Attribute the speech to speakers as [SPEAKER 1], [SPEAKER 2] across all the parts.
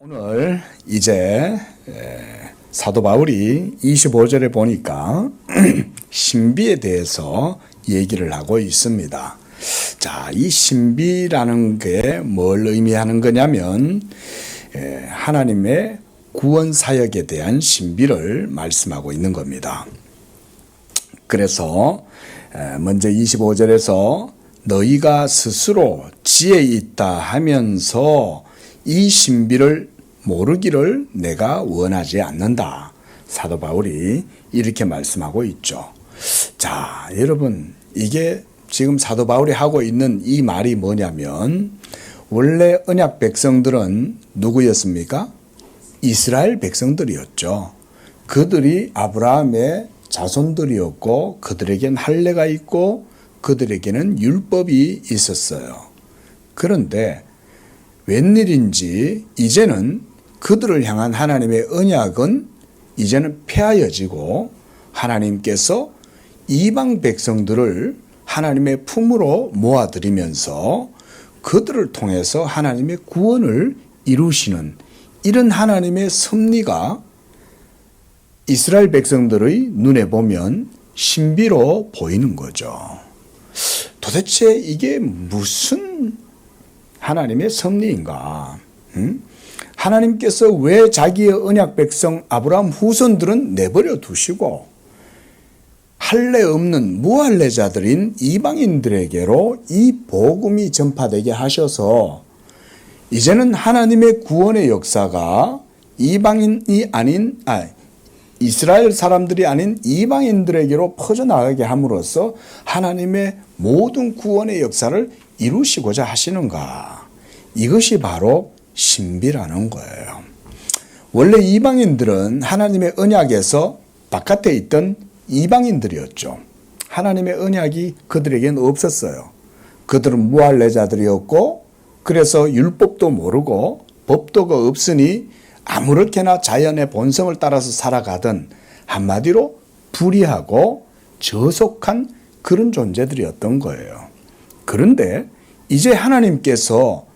[SPEAKER 1] 오늘 이제 사도 바울이 25절에 보니까 신비에 대해서 얘기를 하고 있습니다. 자, 이 신비라는 게 뭘 의미하는 거냐면 하나님의 구원 사역에 대한 신비를 말씀하고 있는 겁니다. 그래서 먼저 25절에서 너희가 스스로 지혜 있다 하면서 이 신비를 모르기를 내가 원하지 않는다. 사도 바울이 이렇게 말씀하고 있죠. 자, 여러분, 이게 지금 사도 바울이 하고 있는 이 말이 뭐냐면, 원래 언약 백성들은 누구였습니까? 이스라엘 백성들이었죠. 그들이 아브라함의 자손들이었고, 그들에겐 할례가 있고, 그들에게는 율법이 있었어요. 그런데 웬일인지 이제는 그들을 향한 하나님의 언약은 이제는 폐하여지고 하나님께서 이방 백성들을 하나님의 품으로 모아들이면서 그들을 통해서 하나님의 구원을 이루시는 이런 하나님의 섭리가 이스라엘 백성들의 눈에 보면 신비로 보이는 거죠. 도대체 이게 무슨 하나님의 섭리인가? 하나님께서 왜 자기의 언약 백성 아브라함 후손들은 내버려 두시고 할례 없는 무할례자들인 이방인들에게로 이 복음이 전파되게 하셔서 이제는 하나님의 구원의 역사가 이방인이 아닌 이스라엘 사람들이 아닌 이방인들에게로 퍼져나가게 함으로써 하나님의 모든 구원의 역사를 이루시고자 하시는가? 이것이 바로 신비라는 거예요. 원래 이방인들은 하나님의 언약에서 바깥에 있던 이방인들이었죠. 하나님의 언약이 그들에게는 없었어요. 그들은 무할례자들이었고, 그래서 율법도 모르고 법도가 없으니 아무렇게나 자연의 본성을 따라서 살아가던, 한마디로 불의하고 저속한 그런 존재들이었던 거예요. 그런데 이제 하나님께서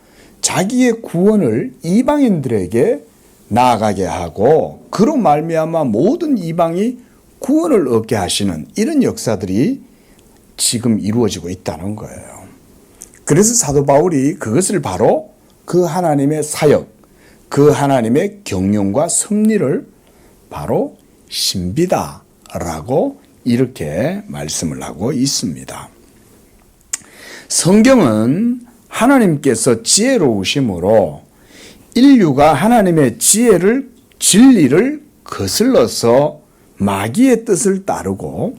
[SPEAKER 1] 자기의 구원을 이방인들에게 나아가게 하고 그로 말미암아 모든 이방이 구원을 얻게 하시는 이런 역사들이 지금 이루어지고 있다는 거예요. 그래서 사도 바울이 그것을 바로 그 하나님의 사역, 그 하나님의 경륜과 섭리를 바로 신비다라고 이렇게 말씀을 하고 있습니다. 성경은 하나님께서 지혜로우심으로 인류가 하나님의 진리를 거슬러서 마귀의 뜻을 따르고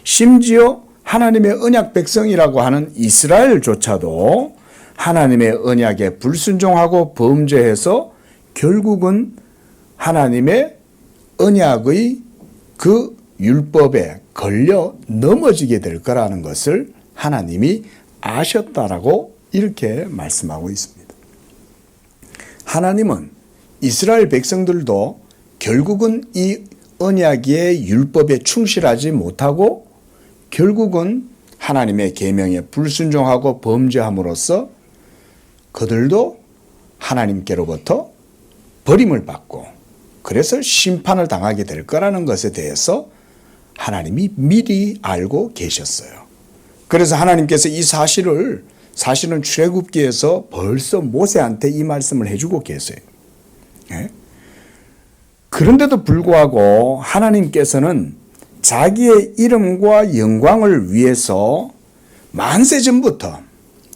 [SPEAKER 1] 심지어 하나님의 언약 백성이라고 하는 이스라엘조차도 하나님의 언약에 불순종하고 범죄해서 결국은 하나님의 언약의 그 율법에 걸려 넘어지게 될 거라는 것을 하나님이 아셨다라고 이렇게 말씀하고 있습니다. 하나님은 이스라엘 백성들도 결국은 이 언약의 율법에 충실하지 못하고 결국은 하나님의 계명에 불순종하고 범죄함으로써 그들도 하나님께로부터 버림을 받고 그래서 심판을 당하게 될 거라는 것에 대해서 하나님이 미리 알고 계셨어요. 그래서 하나님께서 이 사실은 출애굽기에서 벌써 모세한테 이 말씀을 해주고 계세요. 예? 그런데도 불구하고 하나님께서는 자기의 이름과 영광을 위해서 만세 전부터,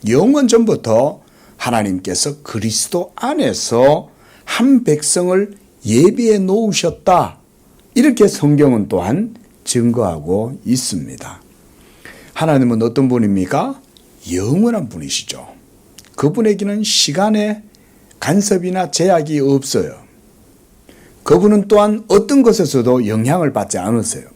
[SPEAKER 1] 영원 전부터 하나님께서 그리스도 안에서 한 백성을 예비해 놓으셨다. 이렇게 성경은 또한 증거하고 있습니다. 하나님은 어떤 분입니까? 영원한 분이시죠. 그분에게는 시간의 간섭이나 제약이 없어요. 그분은 또한 어떤 것에서도 영향을 받지 않으세요.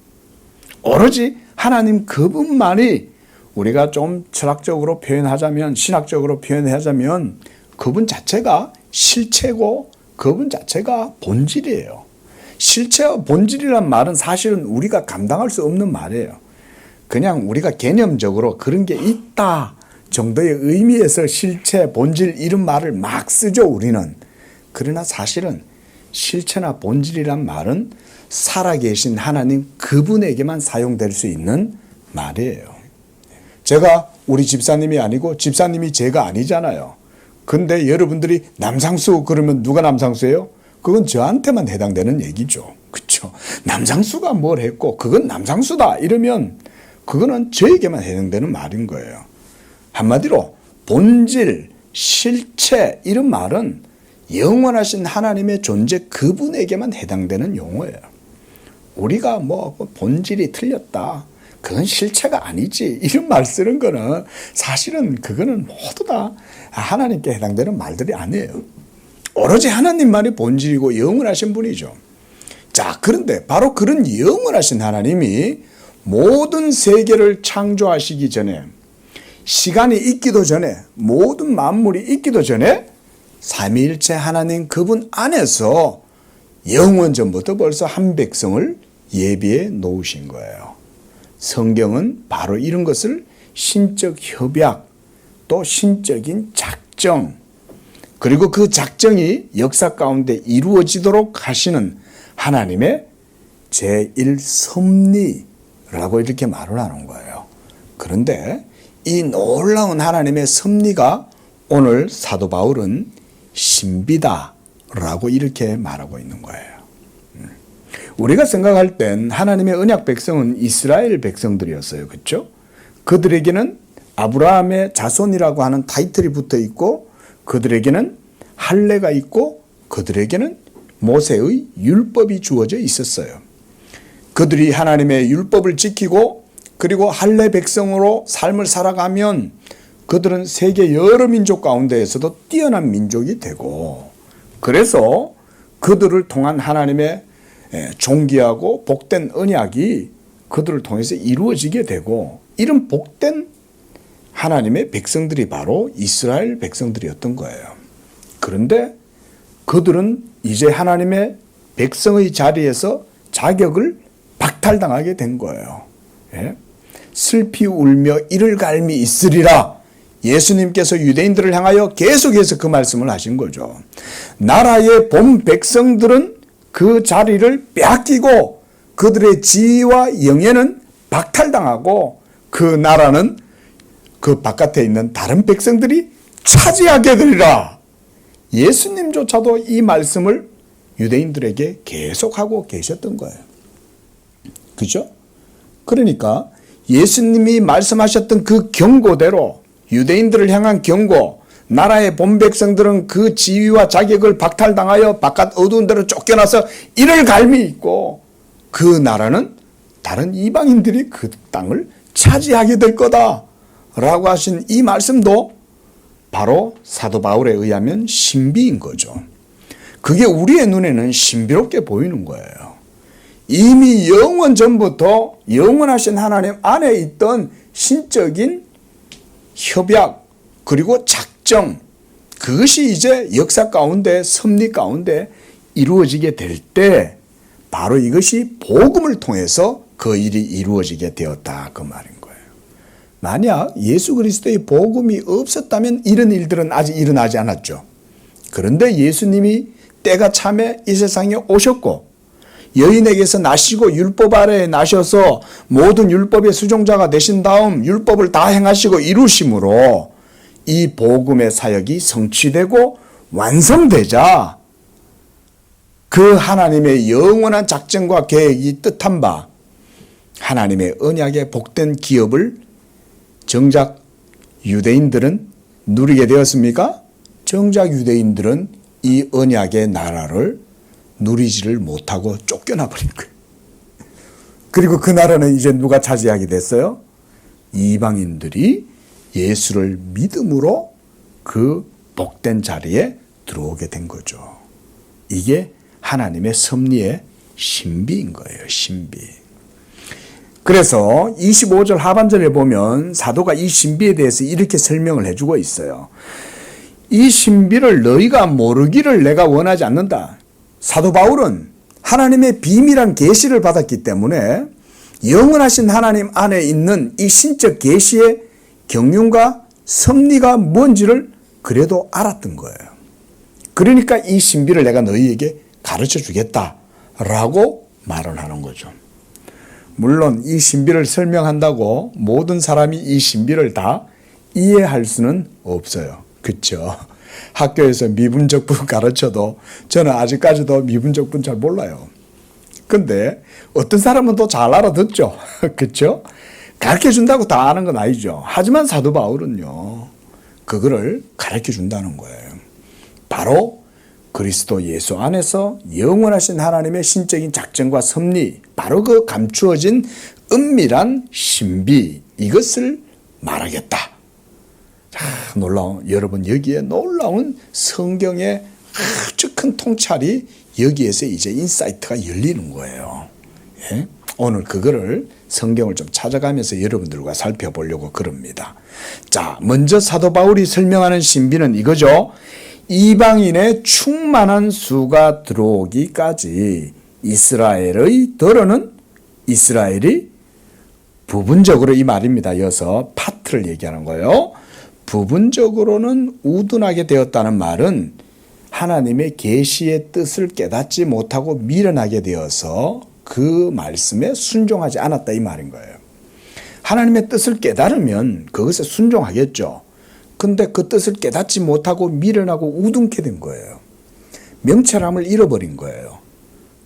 [SPEAKER 1] 오로지 하나님 그분만이 우리가 좀 철학적으로 표현하자면, 신학적으로 표현하자면 그분 자체가 실체고 그분 자체가 본질이에요. 실체와 본질이란 말은 사실은 우리가 감당할 수 없는 말이에요. 그냥 우리가 개념적으로 그런 게 있다 정도의 의미에서 실체, 본질 이런 말을 막 쓰죠, 우리는. 그러나 사실은 실체나 본질이란 말은 살아계신 하나님 그분에게만 사용될 수 있는 말이에요. 제가 우리 집사님이 아니고 집사님이 제가 아니잖아요. 근데 여러분들이 남상수 그러면 누가 남상수예요? 그건 저한테만 해당되는 얘기죠. 그렇죠? 남상수가 뭘 했고 그건 남상수다 이러면 그거는 저에게만 해당되는 말인 거예요. 한마디로 본질, 실체 이런 말은 영원하신 하나님의 존재 그분에게만 해당되는 용어예요. 우리가 뭐 본질이 틀렸다. 그건 실체가 아니지. 이런 말 쓰는 거는 사실은 그거는 모두 다 하나님께 해당되는 말들이 아니에요. 오로지 하나님만이 본질이고 영원하신 분이죠. 자, 그런데 바로 그런 영원하신 하나님이 모든 세계를 창조하시기 전에 시간이 있기도 전에 모든 만물이 있기도 전에 삼위일체 하나님 그분 안에서 영원 전부터 벌써 한 백성을 예비해 놓으신 거예요. 성경은 바로 이런 것을 신적 협약, 또 신적인 작정, 그리고 그 작정이 역사 가운데 이루어지도록 하시는 하나님의 제1섭리라고 이렇게 말을 하는 거예요. 그런데 이 놀라운 하나님의 섭리가 오늘 사도 바울은 신비다라고 이렇게 말하고 있는 거예요. 우리가 생각할 땐 하나님의 언약 백성은 이스라엘 백성들이었어요. 그렇죠? 그들에게는 아브라함의 자손이라고 하는 타이틀이 붙어 있고 그들에게는 할례가 있고 그들에게는 모세의 율법이 주어져 있었어요. 그들이 하나님의 율법을 지키고 그리고 할례 백성으로 삶을 살아가면 그들은 세계 여러 민족 가운데에서도 뛰어난 민족이 되고 그래서 그들을 통한 하나님의 존귀하고 복된 언약이 그들을 통해서 이루어지게 되고 이런 복된 하나님의 백성들이 바로 이스라엘 백성들이었던 거예요. 그런데 그들은 이제 하나님의 백성의 자리에서 자격을 박탈당하게 된 거예요. 예? 슬피 울며 이를 갈미 있으리라. 예수님께서 유대인들을 향하여 계속해서 그 말씀을 하신 거죠. 나라의 본 백성들은 그 자리를 빼앗기고 그들의 지위와 영예는 박탈당하고 그 나라는 그 바깥에 있는 다른 백성들이 차지하게 되리라. 예수님조차도 이 말씀을 유대인들에게 계속하고 계셨던 거예요. 그죠? 그러니까 예수님이 말씀하셨던 그 경고대로 유대인들을 향한 경고, 나라의 본 백성들은 그 지위와 자격을 박탈당하여 바깥 어두운 데로 쫓겨나서 이를 갈미 있고 그 나라는 다른 이방인들이 그 땅을 차지하게 될 거다 라고 하신 이 말씀도 바로 사도 바울에 의하면 신비인 거죠. 그게 우리의 눈에는 신비롭게 보이는 거예요. 이미 영원 전부터 영원하신 하나님 안에 있던 신적인 협약 그리고 작정 그것이 이제 역사 가운데 섭리 가운데 이루어지게 될 때 바로 이것이 복음을 통해서 그 일이 이루어지게 되었다 그 말인 거예요. 만약 예수 그리스도의 복음이 없었다면 이런 일들은 아직 일어나지 않았죠. 그런데 예수님이 때가 참에 이 세상에 오셨고 여인에게서 나시고 율법 아래에 나셔서 모든 율법의 수종자가 되신 다음 율법을 다 행하시고 이루심으로 이 복음의 사역이 성취되고 완성되자 그 하나님의 영원한 작정과 계획이 뜻한 바 하나님의 언약의 복된 기업을 정작 유대인들은 누리게 되었습니까? 정작 유대인들은 이 언약의 나라를 누리지를 못하고 쫓겨나 버린 거예요. 그리고 그 나라는 이제 누가 차지하게 됐어요? 이방인들이 예수를 믿음으로 그 복된 자리에 들어오게 된 거죠. 이게 하나님의 섭리의 신비인 거예요. 신비. 그래서 25절 하반절에 보면 사도가 이 신비에 대해서 이렇게 설명을 해주고 있어요. 이 신비를 너희가 모르기를 내가 원하지 않는다. 사도 바울은 하나님의 비밀한 계시를 받았기 때문에 영원하신 하나님 안에 있는 이 신적 계시의 경륜과 섭리가 뭔지를 그래도 알았던 거예요. 그러니까 이 신비를 내가 너희에게 가르쳐 주겠다라고 말을 하는 거죠. 물론 이 신비를 설명한다고 모든 사람이 이 신비를 다 이해할 수는 없어요. 그렇죠? 학교에서 미분적분 가르쳐도 저는 아직까지도 미분적분 잘 몰라요. 근데 어떤 사람은 또 잘 알아듣죠. 그렇죠? 가르쳐 준다고 다 아는 건 아니죠. 하지만 사도 바울은요, 그거를 가르쳐 준다는 거예요. 바로 그리스도 예수 안에서 영원하신 하나님의 신적인 작정과 섭리, 바로 그 감추어진 은밀한 신비, 이것을 말하겠다. 자, 놀라운, 여러분, 여기에 놀라운 성경의 아주 큰 통찰이 여기에서 이제 인사이트가 열리는 거예요. 예? 오늘 그거를 성경을 좀 찾아가면서 여러분들과 살펴보려고 그럽니다. 자, 먼저 사도 바울이 설명하는 신비는 이거죠. 이방인의 충만한 수가 들어오기까지 이스라엘의 더러는 이스라엘이 부분적으로, 이 말입니다. 이어서 파트를 얘기하는 거예요. 부분적으로는 우둔하게 되었다는 말은 하나님의 계시의 뜻을 깨닫지 못하고 미련하게 되어서 그 말씀에 순종하지 않았다, 이 말인 거예요. 하나님의 뜻을 깨달으면 그것에 순종하겠죠. 근데 그 뜻을 깨닫지 못하고 미련하고 우둔케 된 거예요. 명철함을 잃어버린 거예요.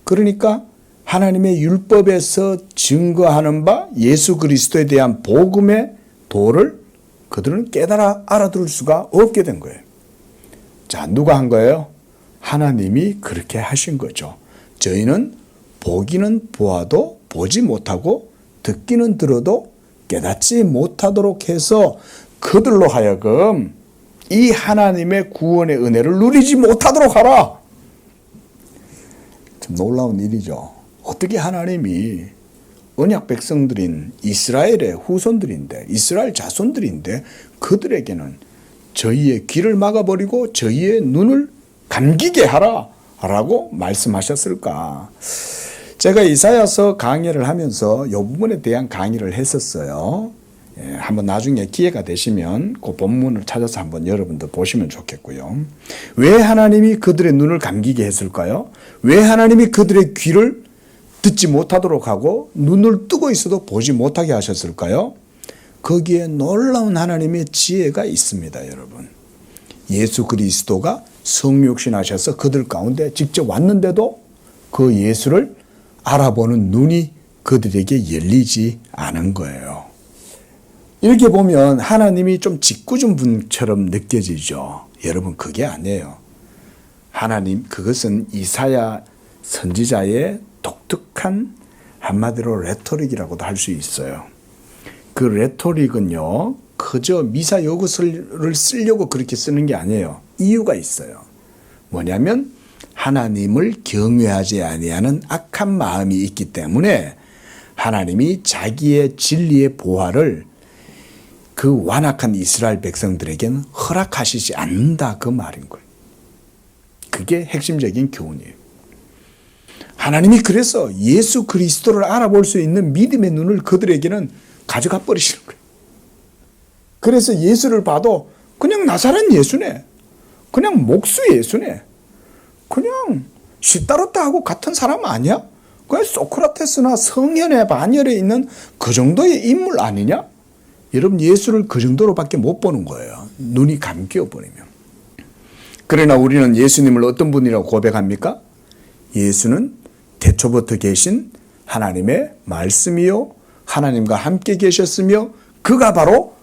[SPEAKER 1] 그러니까 하나님의 율법에서 증거하는 바 예수 그리스도에 대한 복음의 도를 그들은 깨달아 알아들을 수가 없게 된 거예요. 자, 누가 한 거예요? 하나님이 그렇게 하신 거죠. 저희는 보기는 보아도 보지 못하고 듣기는 들어도 깨닫지 못하도록 해서 그들로 하여금 이 하나님의 구원의 은혜를 누리지 못하도록 하라. 참 놀라운 일이죠. 어떻게 하나님이 언약 백성들인 이스라엘의 후손들인데, 이스라엘 자손들인데 그들에게는 저희의 귀를 막아버리고 저희의 눈을 감기게 하라 라고 말씀하셨을까? 제가 이사야서 강의를 하면서 이 부분에 대한 강의를 했었어요. 예, 한번 나중에 기회가 되시면 그 본문을 찾아서 한번 여러분들 보시면 좋겠고요. 왜 하나님이 그들의 눈을 감기게 했을까요? 왜 하나님이 그들의 귀를 듣지 못하도록 하고 눈을 뜨고 있어도 보지 못하게 하셨을까요? 거기에 놀라운 하나님의 지혜가 있습니다, 여러분. 예수 그리스도가 성육신하셔서 그들 가운데 직접 왔는데도 그 예수를 알아보는 눈이 그들에게 열리지 않은 거예요. 이렇게 보면 하나님이 좀 짓궂은 분처럼 느껴지죠. 여러분, 그게 아니에요. 하나님, 그것은 이사야 선지자의 독특한 한마디로 레토릭이라고도 할 수 있어요. 그 레토릭은요, 그저 미사 여구서를 쓰려고 그렇게 쓰는 게 아니에요. 이유가 있어요. 뭐냐면 하나님을 경외하지 아니하는 악한 마음이 있기 때문에 하나님이 자기의 진리의 보화를 그 완악한 이스라엘 백성들에게는 허락하시지 않는다, 그 말인 거예요. 그게 핵심적인 교훈이에요. 하나님이 그래서 예수 그리스도를 알아볼 수 있는 믿음의 눈을 그들에게는 가져가 버리시는 거예요. 그래서 예수를 봐도 그냥 나사렛 예수네, 그냥 목수 예수네, 그냥 시타르타하고 같은 사람 아니야? 그냥 소크라테스나 성현의 반열에 있는 그 정도의 인물 아니냐? 여러분, 예수를 그 정도로밖에 못 보는 거예요. 눈이 감겨 버리면. 그러나 우리는 예수님을 어떤 분이라고 고백합니까? 예수는 태초부터 계신 하나님의 말씀이요, 하나님과 함께 계셨으며 그가 바로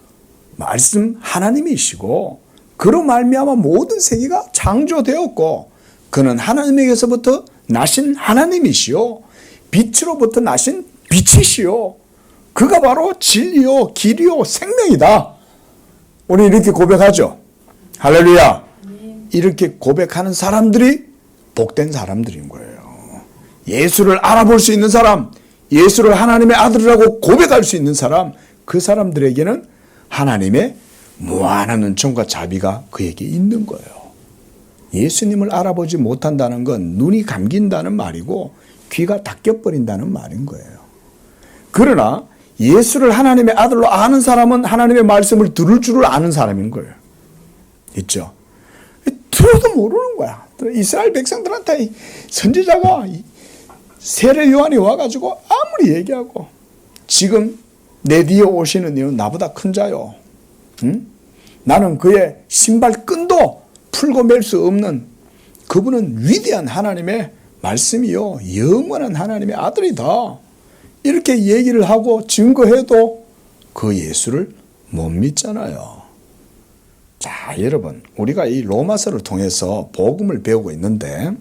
[SPEAKER 1] 말씀 하나님이시고 그로 말미암아 모든 세계가 창조되었고 그는 하나님에게서부터 나신 하나님이시요 빛으로부터 나신 빛이시요 그가 바로 진리요 길이요 생명이다. 우리 이렇게 고백하죠. 할렐루야. 이렇게 고백하는 사람들이 복된 사람들인 거예요. 예수를 알아볼 수 있는 사람, 예수를 하나님의 아들이라고 고백할 수 있는 사람, 그 사람들에게는 하나님의 무한한 은총과 자비가 그에게 있는 거예요. 예수님을 알아보지 못한다는 건 눈이 감긴다는 말이고 귀가 닫혀버린다는 말인 거예요. 그러나 예수를 하나님의 아들로 아는 사람은 하나님의 말씀을 들을 줄을 아는 사람인 거예요. 있죠? 아무도 모르는 거야. 이스라엘 백성들한테 선지자가 세례 요한이 와가지고 아무리 얘기하고 지금 내 뒤에 오시는 이는 나보다 큰 자요. 응? 나는 그의 신발끈도 풀고 맬 수 없는 그분은 위대한 하나님의 말씀이요. 영원한 하나님의 아들이다. 이렇게 얘기를 하고 증거해도 그 예수를 못 믿잖아요. 자, 여러분, 우리가 이 로마서를 통해서 복음을 배우고 있는데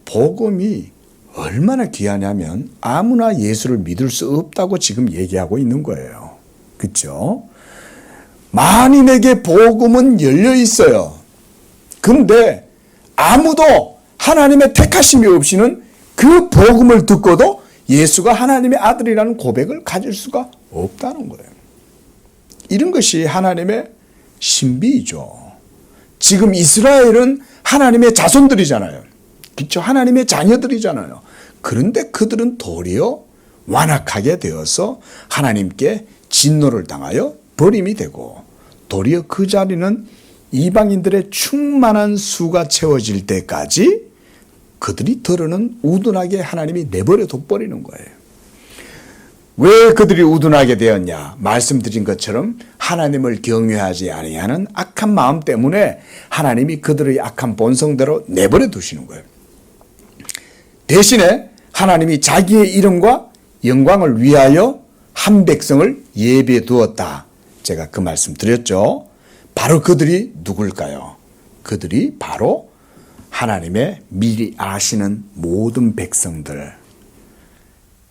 [SPEAKER 1] 복음이 얼마나 귀하냐면 아무나 예수를 믿을 수 없다고 지금 얘기하고 있는 거예요. 그렇죠? 만인에게 복음은 열려 있어요. 근데 아무도 하나님의 택하심이 없이는 그 복음을 듣고도 예수가 하나님의 아들이라는 고백을 가질 수가 없다는 거예요. 이런 것이 하나님의 신비이죠. 지금 이스라엘은 하나님의 자손들이잖아요. 그렇죠? 하나님의 자녀들이잖아요. 그런데 그들은 도리어 완악하게 되어서 하나님께 진노를 당하여 버림이 되고 도리어 그 자리는 이방인들의 충만한 수가 채워질 때까지 그들이 더러는 우둔하게 하나님이 내버려 둬버리는 거예요. 왜 그들이 우둔하게 되었냐? 말씀드린 것처럼 하나님을 경외하지 아니하는 악한 마음 때문에 하나님이 그들의 악한 본성대로 내버려 두시는 거예요. 대신에 하나님이 자기의 이름과 영광을 위하여 한 백성을 예비해 두었다. 제가 그 말씀 드렸죠. 바로 그들이 누굴까요? 그들이 바로 하나님의 미리 아시는 모든 백성들.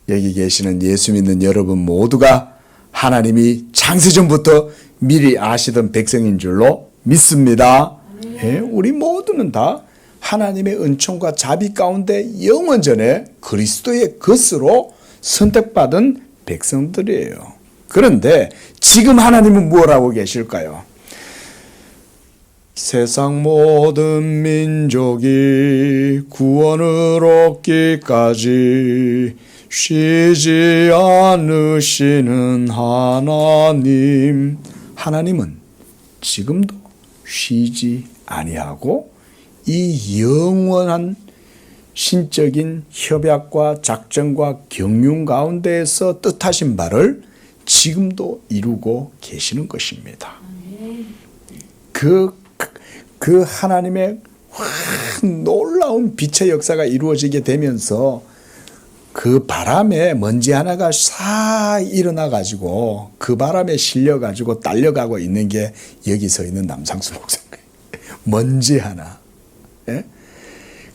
[SPEAKER 1] 여기 계시는 예수 믿는 여러분 모두가 하나님이 창세전부터 미리 아시던 백성인 줄로 믿습니다. 예, 우리 모두는 다 하나님의 은총과 자비 가운데 영원전에 그리스도의 것으로 선택받은 백성들이에요. 그런데 지금 하나님은 뭘 하고 계실까요? 세상 모든 민족이 구원을 얻기까지 쉬지 않으시는 하나님. 하나님은 지금도 쉬지 아니하고 이 영원한 신적인 협약과 작전과 경륜 가운데에서 뜻하신 바를 지금도 이루고 계시는 것입니다. 그 하나님의 놀라운 빛의 역사가 이루어지게 되면서 그 바람에 먼지 하나가 싹 일어나가지고 그 바람에 실려가지고 딸려가고 있는 게 여기 서 있는 남상수 목사님. 먼지 하나. 예?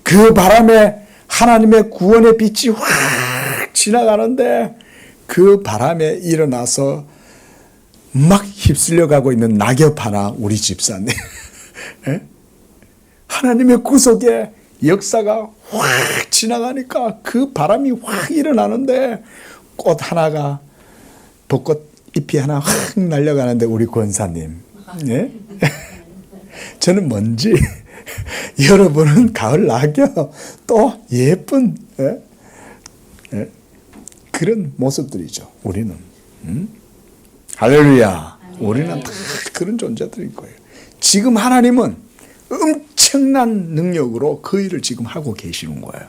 [SPEAKER 1] 그 바람에 하나님의 구원의 빛이 확 지나가는데 그 바람에 일어나서 막 휩쓸려가고 있는 낙엽 하나 우리 집사님. 예? 하나님의 구속의 역사가 확 지나가니까 그 바람이 확 일어나는데 꽃 하나가 벚꽃 잎이 하나 확 날려가는데 우리 권사님. 예? 저는 먼지. 여러분은 가을 낙엽 또 예쁜 예? 예? 그런 모습들이죠. 우리는. 할렐루야. 우리는 다 그런 존재들인 거예요. 지금 하나님은 엄청난 능력으로 그 일을 지금 하고 계시는 거예요.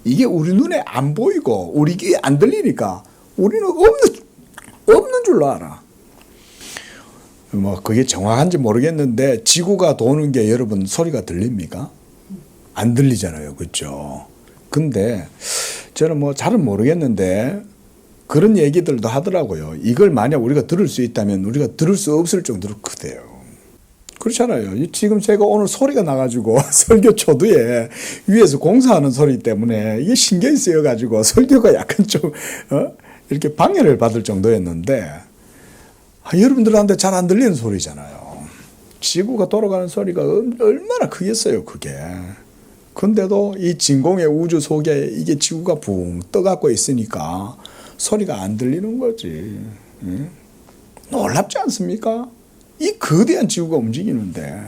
[SPEAKER 1] 이게 우리 눈에 안 보이고 우리 귀에 안 들리니까 우리는 없는 줄로 알아. 뭐 그게 정확한지 모르겠는데 지구가 도는 게 여러분 소리가 들립니까? 안 들리잖아요. 그렇죠? 근데 저는 뭐 잘은 모르겠는데 그런 얘기들도 하더라고요. 이걸 만약 우리가 들을 수 있다면 우리가 들을 수 없을 정도로 크대요. 그렇잖아요. 지금 제가 오늘 소리가 나가지고 설교 초두에 위에서 공사하는 소리 때문에 이게 신경이 쓰여가지고 설교가 약간 좀 이렇게 방해를 받을 정도였는데 여러분들한테 잘 안 들리는 소리잖아요. 지구가 돌아가는 소리가 얼마나 크겠어요, 그게. 근데도 이 진공의 우주 속에 이게 지구가 붕 떠갖고 있으니까 소리가 안 들리는 거지. 응? 놀랍지 않습니까? 이 거대한 지구가 움직이는데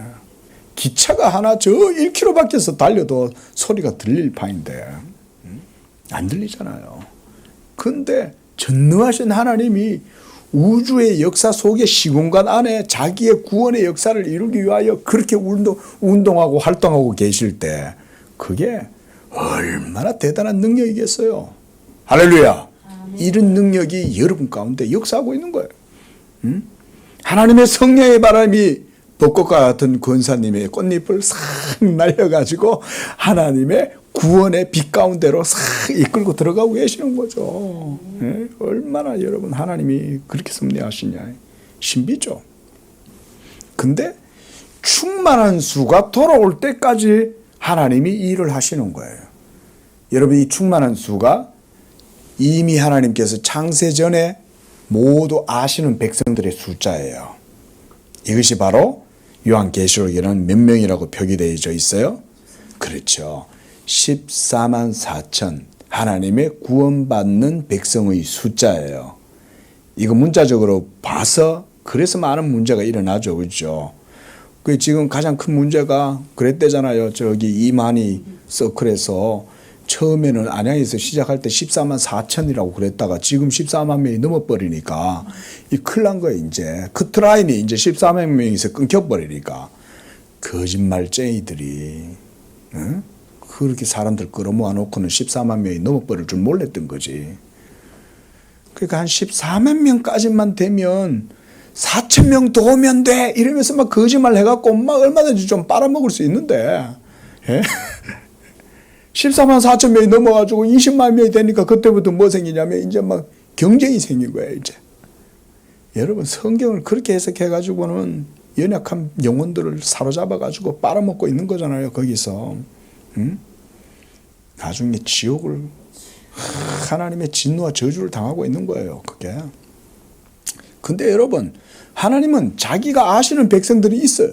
[SPEAKER 1] 기차가 하나 저 1km 밖에서 달려도 소리가 들릴 판인데 안 들리잖아요. 근데 전능하신 하나님이 우주의 역사 속에 시공간 안에 자기의 구원의 역사를 이루기 위하여 그렇게 운동하고 활동하고 계실 때 그게 얼마나 대단한 능력이겠어요. 할렐루야. 이런 능력이 여러분 가운데 역사하고 있는 거예요. 하나님의 성령의 바람이 벚꽃과 같은 권사님의 꽃잎을 싹 날려가지고 하나님의 구원의 빛 가운데로 싹 이끌고 들어가고 계시는 거죠. 네? 얼마나 여러분 하나님이 그렇게 섭리하시냐. 신비죠. 근데 충만한 수가 돌아올 때까지 하나님이 일을 하시는 거예요. 여러분 이 충만한 수가 이미 하나님께서 창세 전에 모두 아시는 백성들의 숫자예요. 이것이 바로 요한계시록에는 몇 명이라고 표기되어 있어요? 그렇죠. 14만 4천 하나님의 구원받는 백성의 숫자예요. 이거 문자적으로 봐서 그래서 많은 문제가 일어나죠. 그렇죠? 그 지금 가장 큰 문제가 그랬대잖아요. 저기 이만희 서클에서 처음에는 안양에서 시작할 때 14만 4천이라고 그랬다가 지금 14만 명이 넘어버리니까 이 큰일 난 거예요. 이제 커트라인이 이제 14만 명에서 끊겨버리니까 거짓말쟁이들이 응? 그렇게 사람들 끌어모아 놓고는 14만 명이 넘어버릴 줄 몰랐던 거지. 그러니까 한 14만 명까지만 되면 4천 명 더 오면 돼 이러면서 막 거짓말 해갖고 막 얼마든지 좀 빨아먹을 수 있는데 예? 14만 4천 명이 넘어가지고 20만 명이 되니까 그때부터 뭐 생기냐면 이제 막 경쟁이 생긴 거예요. 이제 여러분 성경을 그렇게 해석해가지고는 연약한 영혼들을 사로잡아가지고 빨아먹고 있는 거잖아요. 거기서 응? 나중에 지옥을 하나님의 진노와 저주를 당하고 있는 거예요. 그게. 근데 여러분 하나님은 자기가 아시는 백성들이 있어요.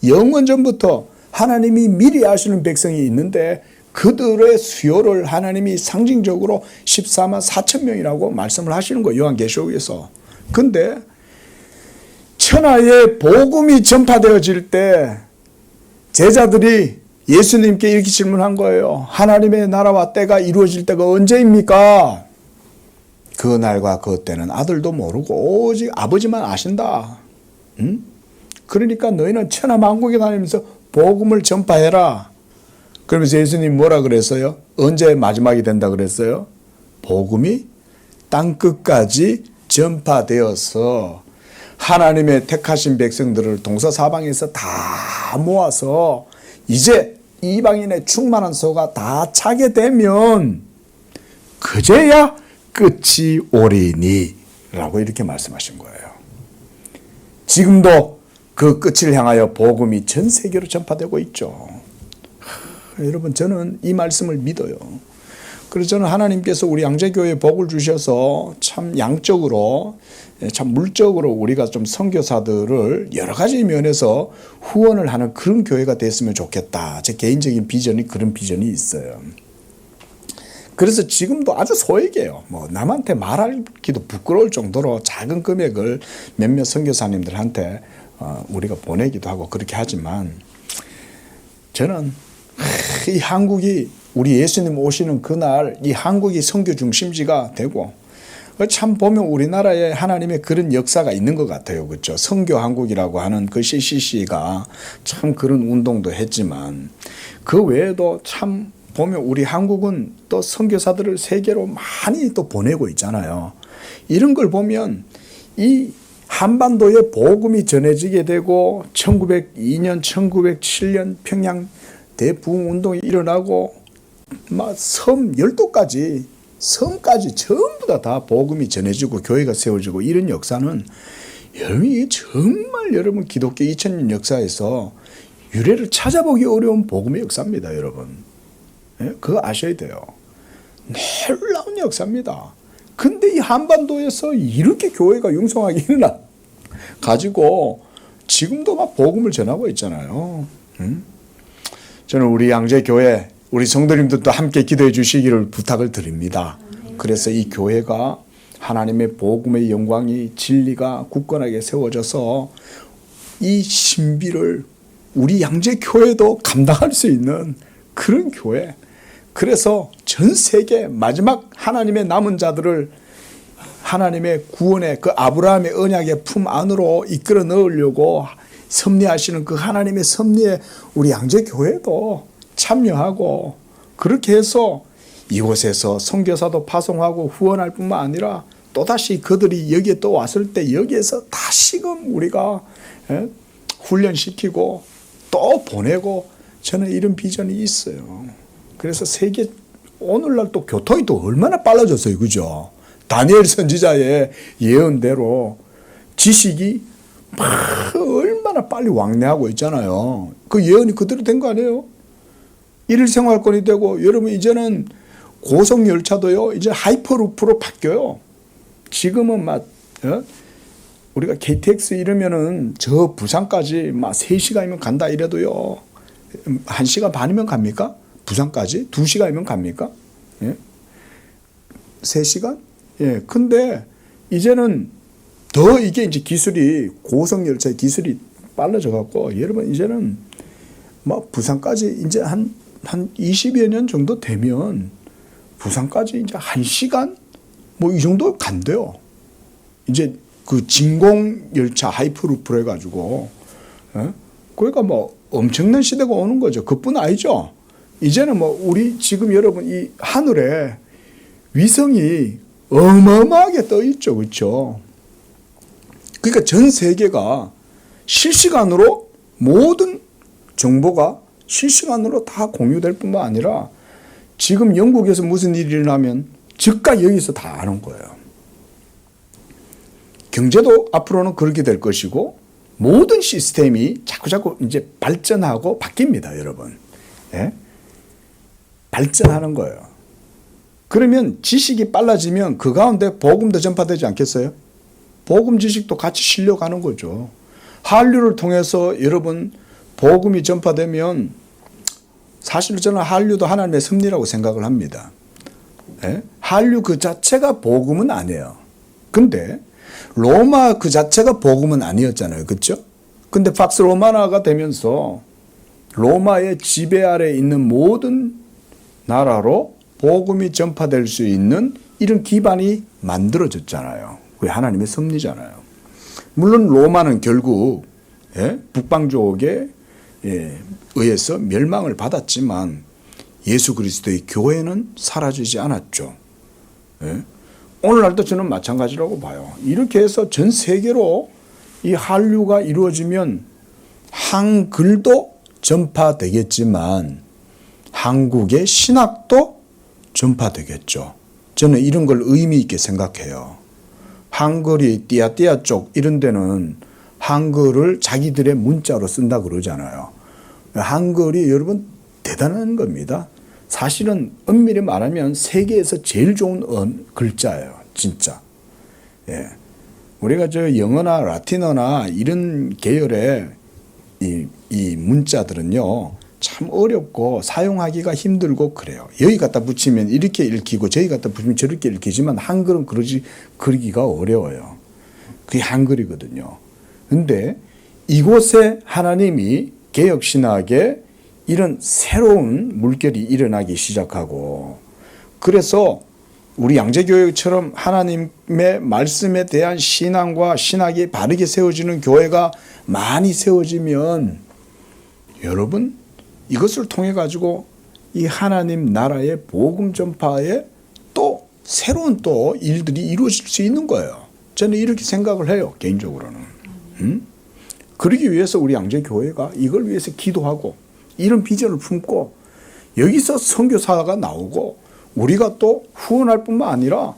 [SPEAKER 1] 영원 전부터 하나님이 미리 아시는 백성이 있는데 그들의 수요를 하나님이 상징적으로 14만 4천 명이라고 말씀을 하시는 거예요. 요한계시록에서. 근데 천하에 복음이 전파되어질 때 제자들이 예수님께 이렇게 질문한 거예요. 하나님의 나라와 때가 이루어질 때가 언제입니까? 그 날과 그 때는 아들도 모르고 오직 아버지만 아신다. 응? 그러니까 너희는 천하 만국에 다니면서 복음을 전파해라. 그러면서 예수님 뭐라 그랬어요? 언제 마지막이 된다 그랬어요? 복음이 땅끝까지 전파되어서 하나님의 택하신 백성들을 동서사방에서 다 모아서 이제 이방인의 충만한 소가 다 차게 되면 그제야 끝이 오리니 라고 이렇게 말씀하신 거예요. 지금도 그 끝을 향하여 복음이 전 세계로 전파되고 있죠. 여러분 저는 이 말씀을 믿어요. 그래서 저는 하나님께서 우리 양재교회에 복을 주셔서 참 양적으로 참 물적으로 우리가 좀 선교사들을 여러 가지 면에서 후원을 하는 그런 교회가 됐으면 좋겠다. 제 개인적인 비전이 그런 비전이 있어요. 그래서 지금도 아주 소액이에요. 뭐 남한테 말하기도 부끄러울 정도로 작은 금액을 몇몇 선교사님들한테 우리가 보내기도 하고 그렇게 하지만 저는 이 한국이 우리 예수님 오시는 그날 이 한국이 선교 중심지가 되고 참 보면 우리나라에 하나님의 그런 역사가 있는 것 같아요. 그렇죠? 선교 한국이라고 하는 그 CCC가 참 그런 운동도 했지만 그 외에도 참 보면 우리 한국은 또 선교사들을 세계로 많이 또 보내고 있잖아요. 이런 걸 보면 이 한반도에 복음이 전해지게 되고 1902년, 1907년 평양 대부흥 운동이 일어나고 막 섬 12가지 섬까지 전부 다 복음이 전해지고 교회가 세워지고 이런 역사는 여러분이 정말 여러분 기독교 2000년 역사에서 유래를 찾아보기 어려운 복음의 역사입니다. 여러분. 예? 그거 아셔야 돼요. 놀라운 역사입니다. 근데 이 한반도에서 이렇게 교회가 융성하게 일어나 가지고 지금도 막 복음을 전하고 있잖아요. 저는 우리 양재교회 우리 성도님들도 함께 기도해 주시기를 부탁을 드립니다. 그래서 이 교회가 하나님의 복음의 영광이 진리가 굳건하게 세워져서 이 신비를 우리 양재교회도 감당할 수 있는 그런 교회. 그래서 전 세계 마지막 하나님의 남은 자들을 하나님의 구원의 그 아브라함의 언약의 품 안으로 이끌어 넣으려고 섭리하시는 그 하나님의 섭리에 우리 양재교회도 참여하고, 그렇게 해서 이곳에서 선교사도 파송하고 후원할 뿐만 아니라 또다시 그들이 여기에 또 왔을 때 여기에서 다시금 우리가 훈련시키고 또 보내고, 저는 이런 비전이 있어요. 그래서 세계 오늘날 또 교통이 또 얼마나 빨라졌어요. 그죠? 다니엘 선지자의 예언대로 지식이 막 얼마나 빨리 왕래하고 있잖아요. 그 예언이 그대로 된 거 아니에요? 일일생활권이 되고, 여러분 이제는 고속열차도요 이제 하이퍼루프로 바뀌어요. 지금은 막 우리가 KTX 이러면은 저 부산까지 막 3시간이면 간다 이래도요 1시간 반이면 갑니까? 부산까지 2시간이면 갑니까? 예? 3시간? 예. 근데 이제는 더 이게 이제 기술이, 고속열차 기술이 빨라져 갖고, 여러분 이제는 막 부산까지 이제 한 20여 년 정도 되면 부산까지 이제 1시간 뭐 이 정도 간대요. 이제 그 진공열차 하이퍼루프로 해가지고, 그러니까 뭐 엄청난 시대가 오는 거죠. 그뿐 아니죠. 이제는 뭐 우리 지금 여러분 이 하늘에 위성이 어마어마하게 떠 있죠. 그렇죠? 그러니까 전 세계가 실시간으로 모든 정보가 실시간으로 다 공유될 뿐만 아니라, 지금 영국에서 무슨 일이 일어나면 즉각 여기서 다 아는 거예요. 경제도 앞으로는 그렇게 될 것이고, 모든 시스템이 자꾸자꾸 이제 발전하고 바뀝니다, 여러분. 예? 발전하는 거예요. 그러면 지식이 빨라지면 그 가운데 복음도 전파되지 않겠어요? 복음 지식도 같이 실려가는 거죠. 한류를 통해서 여러분 복음이 전파되면, 사실 저는 한류도 하나님의 섭리라고 생각을 합니다. 예? 한류 그 자체가 복음은 아니에요. 근데 로마 그 자체가 복음은 아니었잖아요. 그렇죠? 근데 팍스 로마나가 되면서 로마의 지배 아래 있는 모든 나라로 복음이 전파될 수 있는 이런 기반이 만들어졌잖아요. 그게 하나님의 섭리잖아요. 물론 로마는 결국 북방족에 의해서 멸망을 받았지만 예수 그리스도의 교회는 사라지지 않았죠. 오늘날도 저는 마찬가지라고 봐요. 이렇게 해서 전 세계로 이 한류가 이루어지면 한글도 전파되겠지만 한국의 신학도 전파되겠죠. 저는 이런 걸 의미 있게 생각해요. 한글이 띠아띠아 쪽 이런 데는 한글을 자기들의 문자로 쓴다 그러잖아요. 한글이 여러분 대단한 겁니다. 사실은 엄밀히 말하면 세계에서 제일 좋은 글자예요. 진짜. 예. 우리가 저 영어나 라틴어나 이런 계열의 이 문자들은요, 참 어렵고 사용하기가 힘들고 그래요. 여기 갖다 붙이면 이렇게 읽히고 저기 갖다 붙이면 저렇게 읽히지만 한글은 그리기가 어려워요. 그게 한글이거든요. 근데 이곳에 하나님이 개혁신학에 이런 새로운 물결이 일어나기 시작하고, 그래서 우리 양재교회처럼 하나님의 말씀에 대한 신앙과 신학이 바르게 세워지는 교회가 많이 세워지면, 여러분 이것을 통해 가지고 이 하나님 나라의 복음 전파에 또 새로운 또 일들이 이루어질 수 있는 거예요. 저는 이렇게 생각을 해요, 개인적으로는. 그러기 위해서 우리 양재교회가 이걸 위해서 기도하고 이런 비전을 품고, 여기서 선교사가 나오고 우리가 또 후원할 뿐만 아니라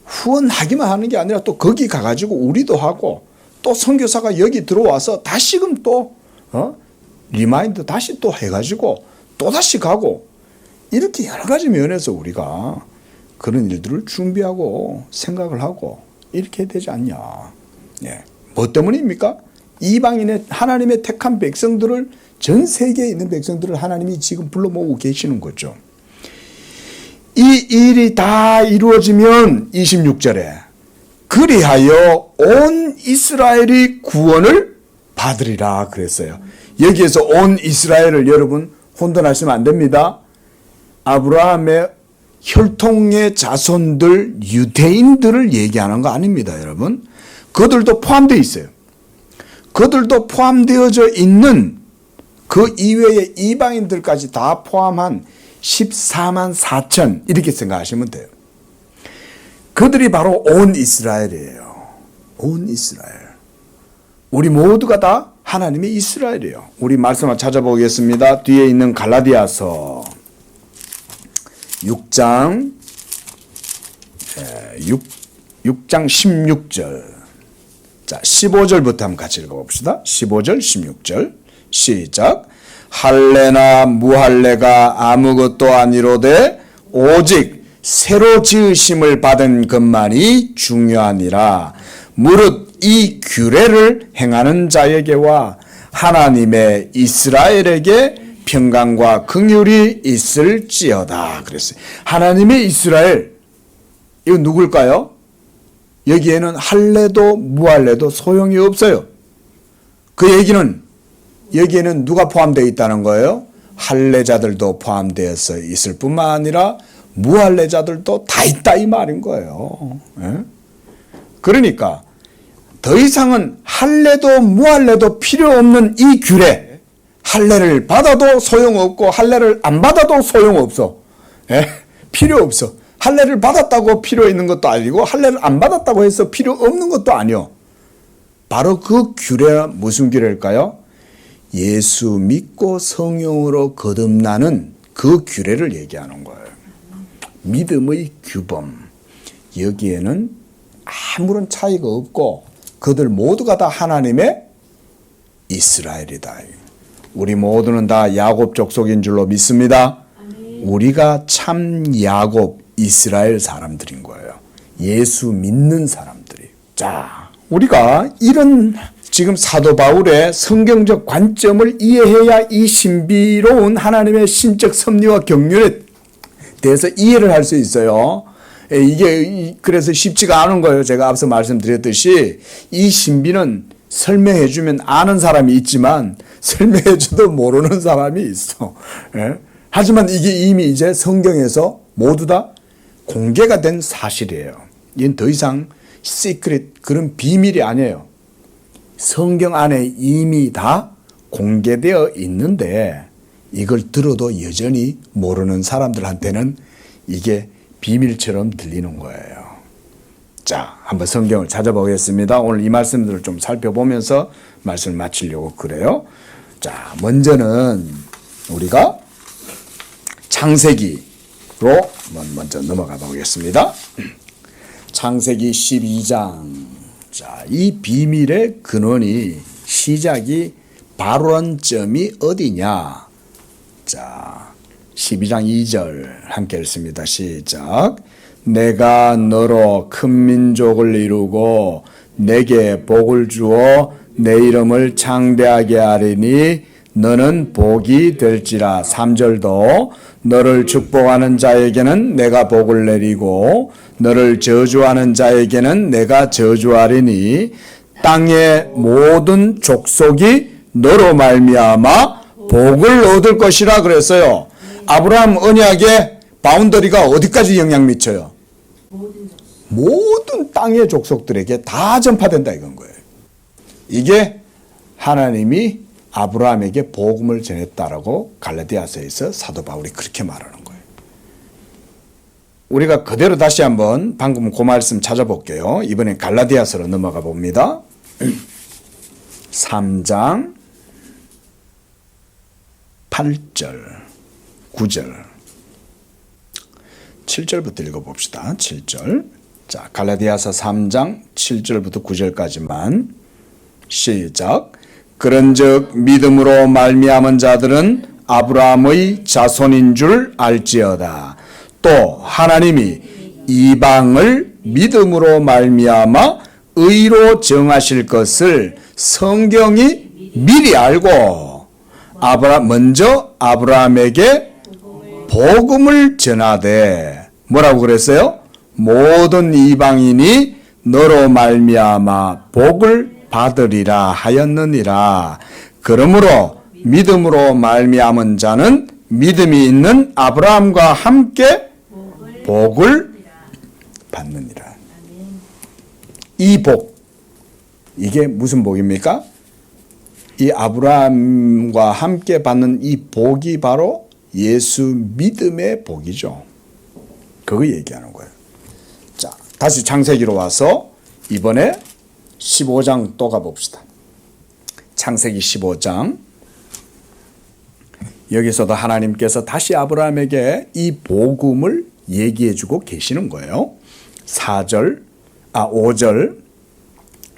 [SPEAKER 1] 후원하기만 하는 게 아니라 또 거기 가가지고 우리도 하고, 또 선교사가 여기 들어와서 다시금 또 리마인드 다시 또 해가지고 또 다시 가고, 이렇게 여러 가지 면에서 우리가 그런 일들을 준비하고 생각을 하고 이렇게 되지 않냐. 예. 뭐 때문입니까? 이방인의 하나님의 택한 백성들을, 전 세계에 있는 백성들을 하나님이 지금 불러 모으고 계시는 거죠. 이 일이 다 이루어지면 26절에 그리하여 온 이스라엘이 구원을 받으리라 그랬어요. 여기에서 온 이스라엘을 여러분 혼돈하시면 안 됩니다. 아브라함의 혈통의 자손들 유대인들을 얘기하는 거 아닙니다, 여러분. 그들도 포함되어 있어요. 그들도 포함되어져 있는 그 이외의 이방인들까지 다 포함한 14만 4천 이렇게 생각하시면 돼요. 그들이 바로 온 이스라엘이에요. 온 이스라엘. 우리 모두가 다 하나님의 이스라엘이에요. 우리 말씀을 찾아보겠습니다. 뒤에 있는 갈라디아서 6장 16절. 자, 15절부터 한번 같이 읽어봅시다. 15절, 16절. 시작. 할례나 무할례가 아무것도 아니로되 오직 새로 지으심을 받은 것만이 중요하니라. 무릇 이 규례를 행하는 자에게와 하나님의 이스라엘에게 평강과 긍휼이 있을지어다. 그랬어요. 하나님의 이스라엘, 이거 누굴까요? 여기에는 할례도 무할례도 소용이 없어요. 그 얘기는 여기에는 누가 포함되어 있다는 거예요? 할례자들도 포함되어서 있을 뿐만 아니라 무할례자들도 다 있다 이 말인 거예요. 그러니까 더 이상은 할례도 무할례도 필요 없는 이 규례, 할례를 받아도 소용없고 할례를 안 받아도 소용없어. 필요 없어. 할례를 받았다고 필요 있는 것도 아니고 할례를 안 받았다고 해서 필요 없는 것도 아니요. 바로 그 규례가 무슨 규례일까요? 예수 믿고 성령으로 거듭나는 그 규례를 얘기하는 거예요. 믿음의 규범. 여기에는 아무런 차이가 없고 그들 모두가 다 하나님의 이스라엘이다. 우리 모두는 다 야곱 족속인 줄로 믿습니다. 우리가 참 야곱 이스라엘 사람들인 거예요. 예수 믿는 사람들이. 자, 우리가 이런 지금 사도 바울의 성경적 관점을 이해해야 이 신비로운 하나님의 신적 섭리와 경륜에 대해서 이해를 할 수 있어요. 이게 그래서 쉽지가 않은 거예요. 제가 앞서 말씀드렸듯이 이 신비는 설명해 주면 아는 사람이 있지만 설명해 줘도 모르는 사람이 있어. 하지만 이게 이미 이제 성경에서 모두 다 공개가 된 사실이에요. 이건 더 이상 시크릿 그런 비밀이 아니에요. 성경 안에 이미 다 공개되어 있는데 이걸 들어도 여전히 모르는 사람들한테는 이게 비밀처럼 들리는 거예요. 자, 한번 성경을 찾아보겠습니다. 오늘 이 말씀들을 좀 살펴보면서 말씀을 마치려고 그래요. 자, 먼저는 우리가 창세기로 먼저 넘어가 보겠습니다. 창세기 12장. 자, 이 비밀의 근원이 시작이 발원점이 어디냐? 자, 12장 2절 함께 읽습니다. 시작. 내가 너로 큰 민족을 이루고 내게 복을 주어 내 이름을 창대하게 하리니 너는 복이 될지라. 3절도 너를 축복하는 자에게는 내가 복을 내리고 너를 저주하는 자에게는 내가 저주하리니 땅의 모든 족속이 너로 말미암아 복을 얻을 것이라 그랬어요. 아브라함 언약의 바운더리가 어디까지 영향 미쳐요? 모든 땅의 족속들에게 다 전파된다 이건 거예요. 이게 하나님이 아브라함에게 복음을 전했다라고 갈라디아서에서 사도 바울이 그렇게 말하는 거예요. 우리가 그대로 다시 한번 방금 그 말씀 찾아볼게요. 이번엔 갈라디아서로 넘어가 봅니다. 3장 8절 9절 7절부터 읽어봅시다. 7절. 자, 갈라디아서 3장 7절부터 9절까지만 시작. 그런즉 믿음으로 말미암은 자들은 아브라함의 자손인 줄 알지어다. 또 하나님이 이방을 믿음으로 말미암아 의로 정하실 것을 성경이 미리 알고 먼저 아브라함에게 복음을 전하되 뭐라고 그랬어요? 모든 이방인이 너로 말미암아 복을 받으리라 하였느니라. 그러므로 믿음으로 말미암은 자는 믿음이 있는 아브라함과 함께 복을 받느니라. 이 복, 이게 무슨 복입니까? 이 아브라함과 함께 받는 이 복이 바로 예수 믿음의 복이죠. 그거 얘기하는 거예요. 자, 다시 창세기로 와서 이번에 15장 또 가봅시다. 창세기 15장. 여기서도 하나님께서 다시 아브라함에게 이 복음을 얘기해주고 계시는 거예요. 5절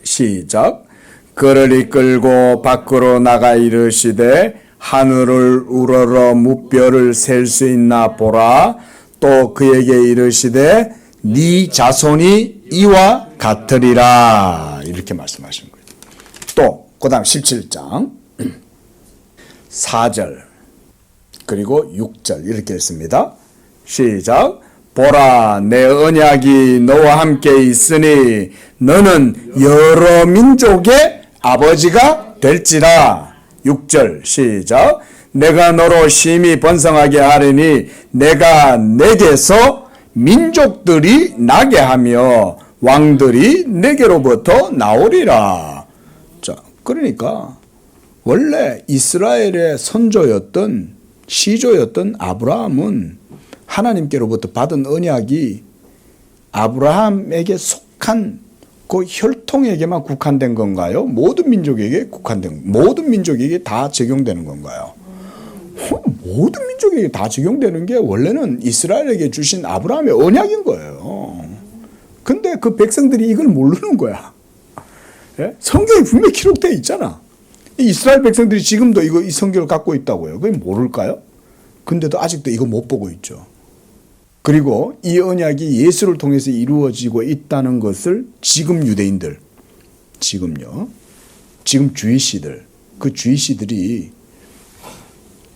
[SPEAKER 1] 시작. 그를 이끌고 밖으로 나가 이르시되 하늘을 우러러 무뼈를 셀 수 있나 보라. 또 그에게 이르시되 네 자손이 이와 같으리라. 이렇게 말씀하신 거예요. 또 그 다음 17장 4절 그리고 6절 이렇게 했습니다. 시작. 보라, 내 언약이 너와 함께 있으니 너는 여러 민족의 아버지가 될지라. 6절 시작. 내가 너로 심히 번성하게 하리니 내가 내게서 민족들이 나게 하며 왕들이 내게로부터 나오리라. 자, 그러니까 원래 이스라엘의 선조였던 시조였던 아브라함은 하나님께로부터 받은 언약이 아브라함에게 속한 그 혈통에게만 국한된 건가요? 모든 민족에게 모든 민족에게 다 적용되는 건가요? 모든 민족에게 다 적용되는 게 원래는 이스라엘에게 주신 아브라함의 언약인 거예요. 근데 그 백성들이 이걸 모르는 거야. 예? 성경에 분명히 기록되어 있잖아. 이스라엘 백성들이 지금도 이 성경을 갖고 있다고요. 그게 모를까요? 근데도 아직도 이거 못 보고 있죠. 그리고 이 언약이 예수를 통해서 이루어지고 있다는 것을 지금 유대인들, 지금 주이시들, 그 주이시들이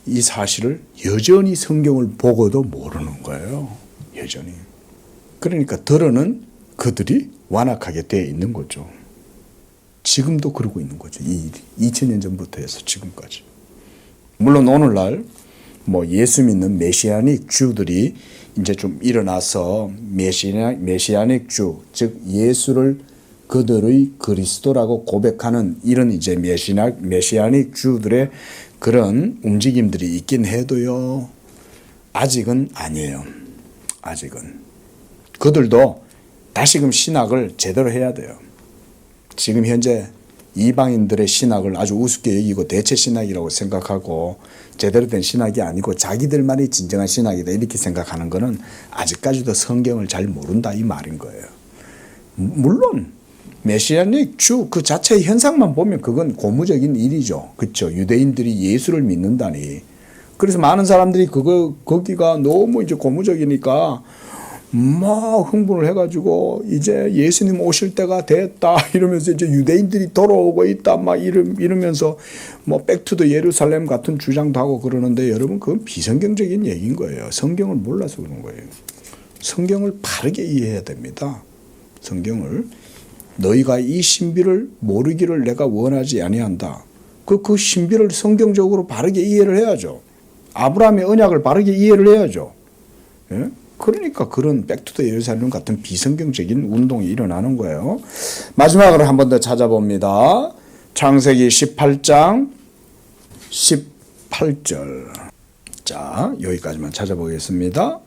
[SPEAKER 1] 이 사실을 여전히 성경을 보고도 모르는 거예요. 여전히. 그러니까 더러는 그들이 완악하게 되어 있는 거죠. 지금도 그러고 있는 거죠. 이 일이 2000년 전부터 해서 지금까지. 물론 오늘날 예수 믿는 메시아닉 주들이 이제 좀 일어나서 메시아닉 주, 즉 예수를 그들의 그리스도라고 고백하는 이런 이제 메시아닉 주들의 그런 움직임들이 있긴 해도요. 아직은 아니에요. 아직은. 그들도 다시금 신학을 제대로 해야 돼요. 지금 현재 이방인들의 신학을 아주 우습게 여기고 대체 신학이라고 생각하고 제대로 된 신학이 아니고 자기들만이 진정한 신학이다 이렇게 생각하는 것은 아직까지도 성경을 잘 모른다 이 말인 거예요. 물론 메시아닉 주 그 자체의 현상만 보면 그건 고무적인 일이죠. 그렇죠. 유대인들이 예수를 믿는다니. 그래서 많은 사람들이 거기가 너무 이제 고무적이니까 막 흥분을 해가지고 이제 예수님 오실 때가 됐다 이러면서 이제 유대인들이 돌아오고 있다 막 이러면서 백투더 예루살렘 같은 주장도 하고 그러는데 여러분 그건 비성경적인 얘기인 거예요. 성경을 몰라서 그런 거예요. 성경을 바르게 이해해야 됩니다. 성경을 너희가 이 신비를 모르기를 내가 원하지 아니한다. 그 신비를 성경적으로 바르게 이해를 해야죠. 아브라함의 언약을 바르게 이해를 해야죠. 예? 그러니까 그런 백투더 예루살렘 같은 비성경적인 운동이 일어나는 거예요. 마지막으로 한 번 더 찾아봅니다. 창세기 18장 18절. 자, 여기까지만 찾아보겠습니다.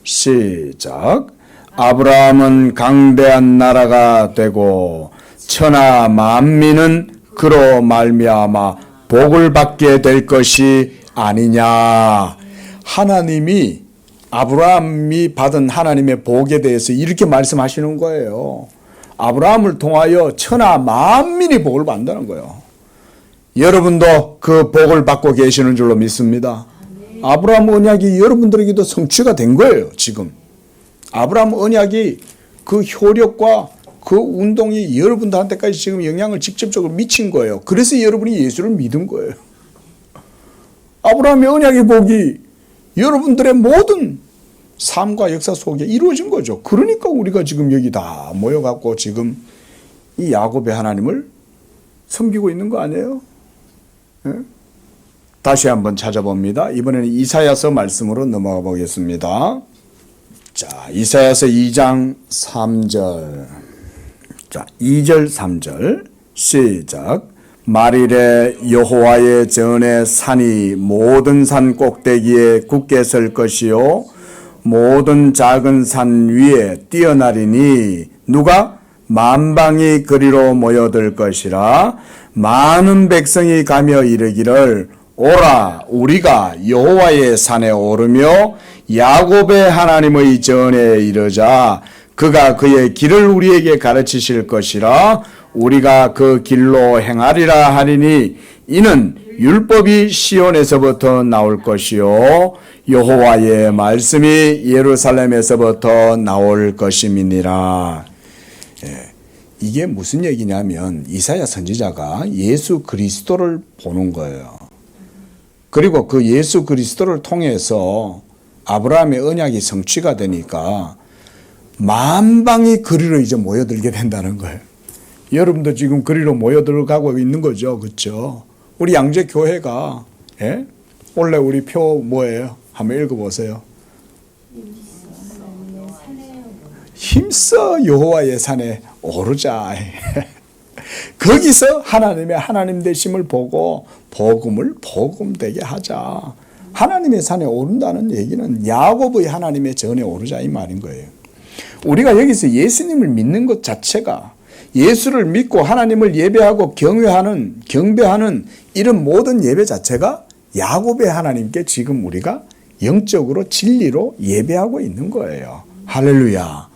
[SPEAKER 1] 시작. 아브라함은 강대한 나라가 되고 천하 만민은 그로 말미암아 복을 받게 될 것이 아니냐. 하나님이 아브라함이 받은 하나님의 복에 대해서 이렇게 말씀하시는 거예요. 아브라함을 통하여 천하 만민이 복을 받는다는 거예요. 여러분도 그 복을 받고 계시는 줄로 믿습니다. 아브라함 언약이 여러분들에게도 성취가 된 거예요. 지금 아브라함 언약이 그 효력과 그 운동이 여러분들한테까지 지금 영향을 직접적으로 미친 거예요. 그래서 여러분이 예수를 믿은 거예요. 아브라함의 언약의 복이 여러분들의 모든 삶과 역사 속에 이루어진 거죠. 그러니까 우리가 지금 여기 다 모여갖고 지금 이 야곱의 하나님을 섬기고 있는 거 아니에요? 네? 다시 한번 찾아봅니다. 이번에는 이사야서 말씀으로 넘어가 보겠습니다. 자, 이사야서 2장 3절. 자, 2절 3절 시작. 말일에 여호와의 전에 산이 모든 산 꼭대기에 굳게 설 것이요 모든 작은 산 위에 뛰어나리니 누가 만방이 그리로 모여들 것이라. 많은 백성이 가며 이르기를 오라 우리가 여호와의 산에 오르며 야곱의 하나님의 전에 이르자. 그가 그의 길을 우리에게 가르치실 것이라. 우리가 그 길로 행하리라 하리니 이는 율법이 시온에서부터 나올 것이요 여호와의 말씀이 예루살렘에서부터 나올 것임이니라. 이게 무슨 얘기냐면 이사야 선지자가 예수 그리스도를 보는 거예요. 그리고 그 예수 그리스도를 통해서 아브라함의 언약이 성취가 되니까 만방이 그리로 이제 모여들게 된다는 거예요. 여러분도 지금 그리로 모여들어가고 있는 거죠. 그렇죠? 우리 양재교회가 원래 우리 표 뭐예요? 한번 읽어보세요. 힘써 여호와의 산에 오르자. 거기서 하나님의 하나님 되심을 보고 복음을 복음되게 하자. 하나님의 산에 오른다는 얘기는 야곱의 하나님의 전에 오르자 이 말인 거예요. 우리가 여기서 예수님을 믿는 것 자체가 예수를 믿고 하나님을 예배하고 경배하는 이런 모든 예배 자체가 야곱의 하나님께 지금 우리가 영적으로 진리로 예배하고 있는 거예요. 할렐루야.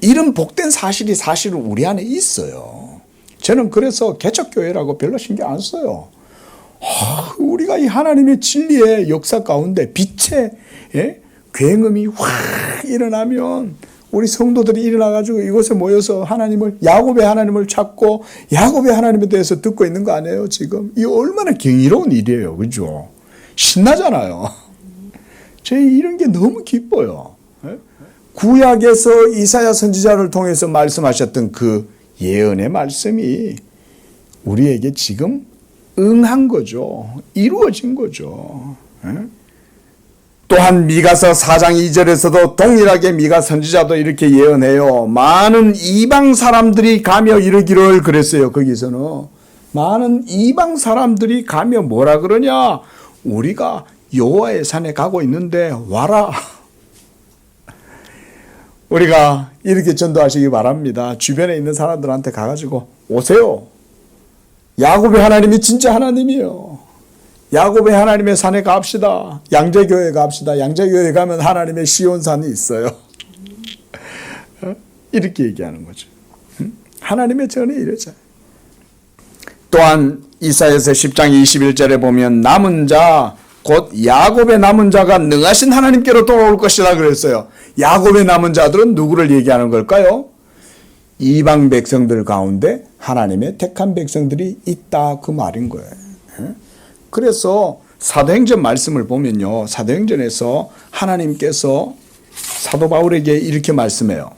[SPEAKER 1] 이런 복된 사실이 사실은 우리 안에 있어요. 저는 그래서 개척교회라고 별로 신경 안 써요. 우리가 이 하나님의 진리의 역사 가운데 빛의 굉음이 확 일어나면 우리 성도들이 일어나가지고 이곳에 모여서 야곱의 하나님을 찾고 야곱의 하나님에 대해서 듣고 있는 거 아니에요, 지금? 이 얼마나 경이로운 일이에요, 그죠? 신나잖아요. 저 이런 게 너무 기뻐요. 구약에서 이사야 선지자를 통해서 말씀하셨던 그 예언의 말씀이 우리에게 지금 응한 거죠. 이루어진 거죠. 또한 미가서 4장 2절에서도 동일하게 미가 선지자도 이렇게 예언해요. 많은 이방 사람들이 가며 이르기를 그랬어요. 거기서는 많은 이방 사람들이 가며 뭐라 그러냐? 우리가 여호와의 산에 가고 있는데 와라. 우리가 이렇게 전도하시기 바랍니다. 주변에 있는 사람들한테 가가지고 오세요. 야곱의 하나님이 진짜 하나님이에요. 야곱의 하나님의 산에 갑시다. 양재교회 갑시다. 양재교회 가면 하나님의 시온산이 있어요. 이렇게 얘기하는 거죠. 하나님의 전에 이러자. 또한 이사야서 10장 21절에 보면 남은 자 곧 야곱의 남은 자가 능하신 하나님께로 돌아올 것이라 그랬어요. 야곱의 남은 자들은 누구를 얘기하는 걸까요? 이방 백성들 가운데 하나님의 택한 백성들이 있다 그 말인 거예요. 그래서 사도행전 말씀을 보면요. 사도행전에서 하나님께서 사도 바울에게 이렇게 말씀해요.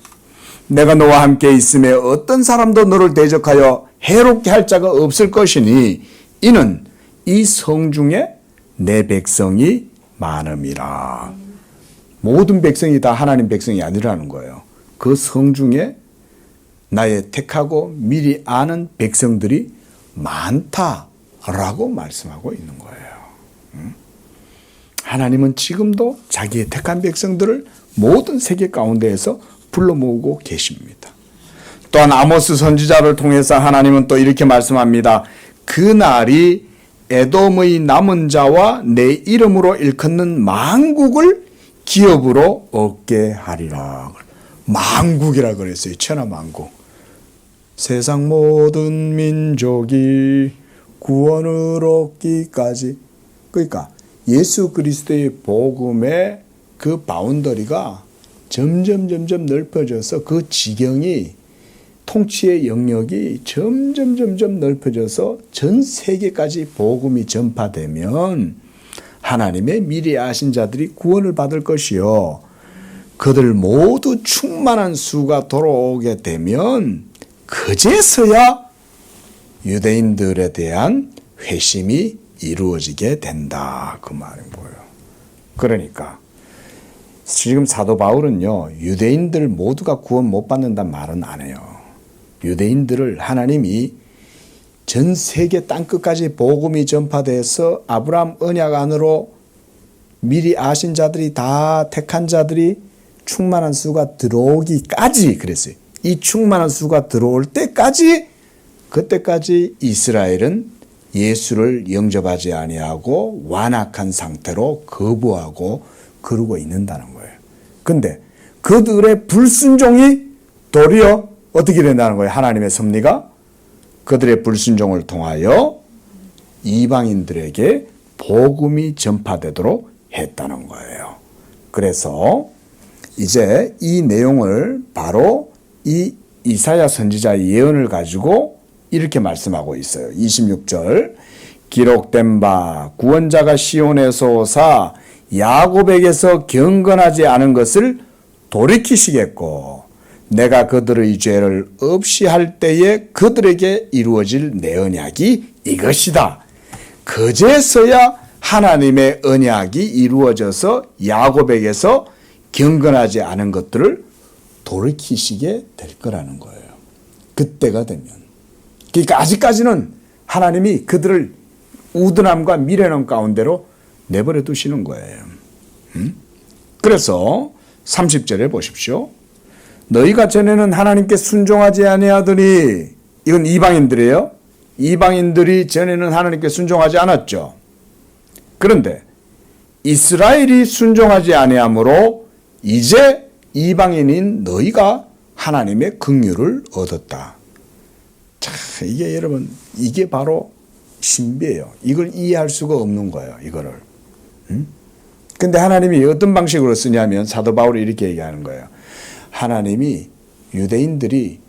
[SPEAKER 1] 내가 너와 함께 있음에 어떤 사람도 너를 대적하여 해롭게 할 자가 없을 것이니 이는 이 성중에 내 백성이 많음이라. 모든 백성이 다 하나님 백성이 아니라는 거예요. 그 성중에 나의 택하고 미리 아는 백성들이 많다라고 말씀하고 있는 거예요. 하나님은 지금도 자기의 택한 백성들을 모든 세계 가운데에서 불러 모으고 계십니다. 또한 아모스 선지자를 통해서 하나님은 또 이렇게 말씀합니다. 그 날이 에돔의 남은 자와 내 이름으로 일컫는 만국을 기업으로 얻게 하리라. 만국이라 그랬어요. 천하만국. 세상 모든 민족이 구원을 얻기까지. 그러니까 예수 그리스도의 복음의 그 바운더리가 점점 넓어져서 그 지경이 통치의 영역이 점점 넓어져서 전 세계까지 복음이 전파되면 하나님의 미리 아신 자들이 구원을 받을 것이요. 그들 모두 충만한 수가 돌아오게 되면 그제서야 유대인들에 대한 회심이 이루어지게 된다. 그 말인 거예요. 그러니까 지금 사도 바울은요, 유대인들 모두가 구원 못 받는다는 말은 안 해요. 유대인들을 하나님이 전 세계 땅끝까지 복음이 전파돼서 아브라함 언약 안으로 미리 아신 자들이 다 택한 자들이 충만한 수가 들어오기까지 그랬어요. 이 충만한 수가 들어올 때까지, 그때까지 이스라엘은 예수를 영접하지 아니하고 완악한 상태로 거부하고 그러고 있는다는 거예요. 근데 그들의 불순종이 도리어 어떻게 된다는 거예요? 하나님의 섭리가 그들의 불순종을 통하여 이방인들에게 복음이 전파되도록 했다는 거예요. 그래서 이제 이 내용을 바로 이 이사야 선지자의 예언을 가지고 이렇게 말씀하고 있어요. 26절 기록된 바 구원자가 시온에서 오사 야곱에게서 경건하지 않은 것을 돌이키시겠고 내가 그들의 죄를 없이 할 때에 그들에게 이루어질 내 언약이 이것이다. 그제서야 하나님의 언약이 이루어져서 야곱에게서 경건하지 않은 것들을 돌이키시게 될 거라는 거예요. 그때가 되면. 그러니까 아직까지는 하나님이 그들을 우둔함과 미련함 가운데로 내버려 두시는 거예요. 그래서 30절에 보십시오. 너희가 전에는 하나님께 순종하지 아니하더니, 이건 이방인들이에요. 이방인들이 전에는 하나님께 순종하지 않았죠. 그런데 이스라엘이 순종하지 아니하므로 이제 이방인인 너희가 하나님의 긍휼을 얻었다. 자, 이게 여러분, 이게 바로 신비예요. 이걸 이해할 수가 없는 거예요, 이거를. 근데 하나님이 어떤 방식으로 쓰냐면 사도 바울이 이렇게 얘기하는 거예요. 하나님이 유대인들이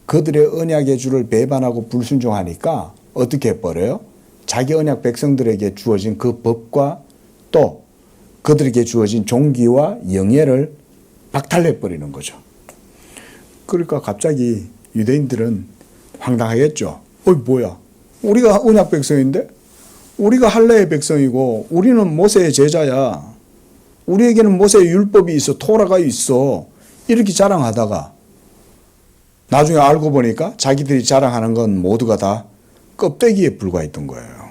[SPEAKER 1] 그들의 언약의 주를 배반하고 불순종하니까 어떻게 해버려요? 자기 언약 백성들에게 주어진 그 법과 또 그들에게 주어진 종기와 영예를 박탈해버리는 거죠. 그러니까 갑자기 유대인들은 황당하겠죠. 뭐야? 우리가 언약 백성인데? 우리가 할례의 백성이고 우리는 모세의 제자야. 우리에게는 모세의 율법이 있어. 토라가 있어. 이렇게 자랑하다가 나중에 알고 보니까 자기들이 자랑하는 건 모두가 다 껍데기에 불과했던 거예요.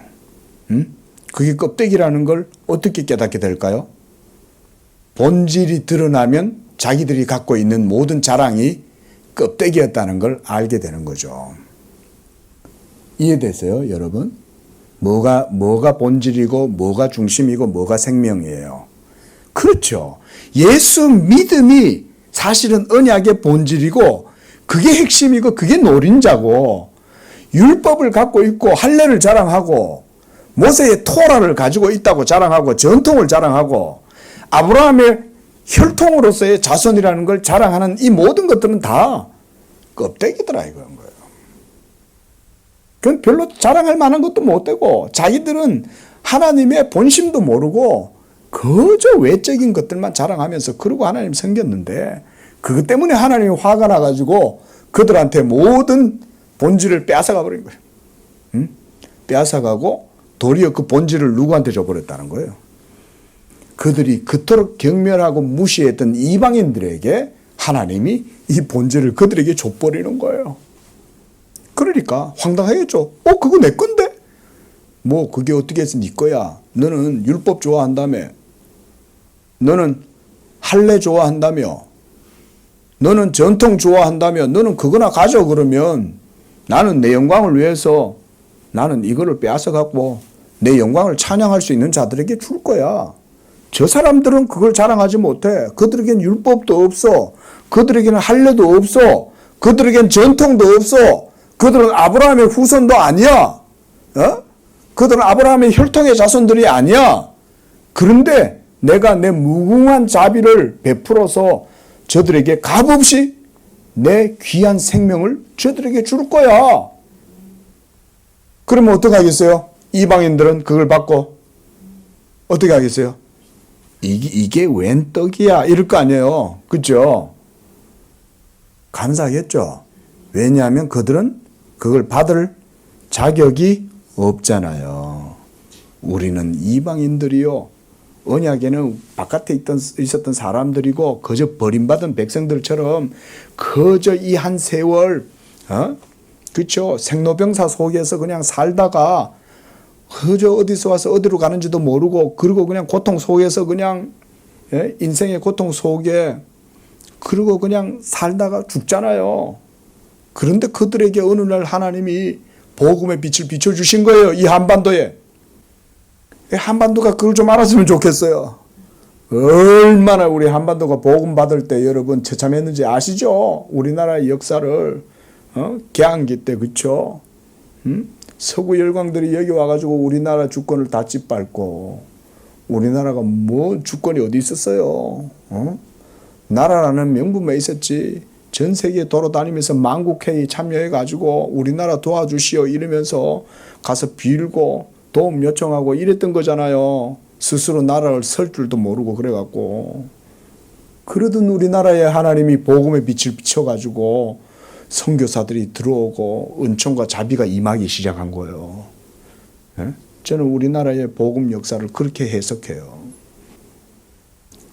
[SPEAKER 1] 그게 껍데기라는 걸 어떻게 깨닫게 될까요? 본질이 드러나면 자기들이 갖고 있는 모든 자랑이 껍데기였다는 걸 알게 되는 거죠. 이해되세요, 여러분? 뭐가 본질이고 뭐가 중심이고 뭐가 생명이에요. 그렇죠. 예수 믿음이 사실은 언약의 본질이고 그게 핵심이고 그게 노린자고 율법을 갖고 있고 할례를 자랑하고 모세의 토라를 가지고 있다고 자랑하고 전통을 자랑하고 아브라함의 혈통으로서의 자손이라는 걸 자랑하는 이 모든 것들은 다 껍데기더라 이거인 거예요. 그건 별로 자랑할 만한 것도 못 되고 자기들은 하나님의 본심도 모르고 그저 외적인 것들만 자랑하면서 그러고 하나님 섬겼는데 그것 때문에 하나님이 화가 나가지고 그들한테 모든 본질을 빼앗아가 버린 거예요. 빼앗아가고 도리어 그 본질을 누구한테 줘버렸다는 거예요. 그들이 그토록 경멸하고 무시했던 이방인들에게 하나님이 이 본질을 그들에게 줘버리는 거예요. 그러니까 황당하겠죠. 그거 내 건데? 그게 어떻게 해서 네 거야? 너는 율법 좋아한다며? 너는 할례 좋아한다며? 너는 전통 좋아한다며? 너는 그거나 가져 그러면 나는 내 영광을 위해서 나는 이거를 빼앗아 갖고 내 영광을 찬양할 수 있는 자들에게 줄 거야. 저 사람들은 그걸 자랑하지 못해. 그들에겐 율법도 없어. 그들에게는 할례도 없어. 그들에겐 전통도 없어. 그들은 아브라함의 후손도 아니야. 그들은 아브라함의 혈통의 자손들이 아니야. 그런데 내가 내 무궁한 자비를 베풀어서 저들에게 값없이 내 귀한 생명을 저들에게 줄 거야. 그러면 어떻게 하겠어요? 이방인들은 그걸 받고 어떻게 하겠어요? 이게 웬 떡이야? 이럴 거 아니에요. 그렇죠? 감사하겠죠? 왜냐하면 그들은 그걸 받을 자격이 없잖아요. 우리는 이방인들이요. 언약에는 바깥에 있었던 사람들이고 그저 버림받은 백성들처럼 그저 이 한 세월 그렇죠. 생로병사 속에서 그냥 살다가 그저 어디서 와서 어디로 가는지도 모르고 그리고 그냥 고통 속에서 그냥 인생의 고통 속에 그리고 그냥 살다가 죽잖아요. 그런데 그들에게 어느 날 하나님이 복음의 빛을 비춰주신 거예요. 이 한반도에. 한반도가 그걸 좀 알았으면 좋겠어요. 얼마나 우리 한반도가 복음 받을 때 여러분 처참했는지 아시죠? 우리나라의 역사를 개항기 때 그쵸? 서구 열강들이 여기 와가지고 우리나라 주권을 다 짓밟고 우리나라가 뭐 주권이 어디 있었어요? 나라라는 명분만 있었지. 전 세계 돌아다니면서 만국회의 참여해가지고 우리나라 도와주시오 이러면서 가서 빌고 도움 요청하고 이랬던 거잖아요. 스스로 나라를 설 줄도 모르고 그래갖고. 그러던 우리나라에 하나님이 복음의 빛을 비춰가지고 선교사들이 들어오고 은총과 자비가 임하기 시작한 거예요. 저는 우리나라의 복음 역사를 그렇게 해석해요.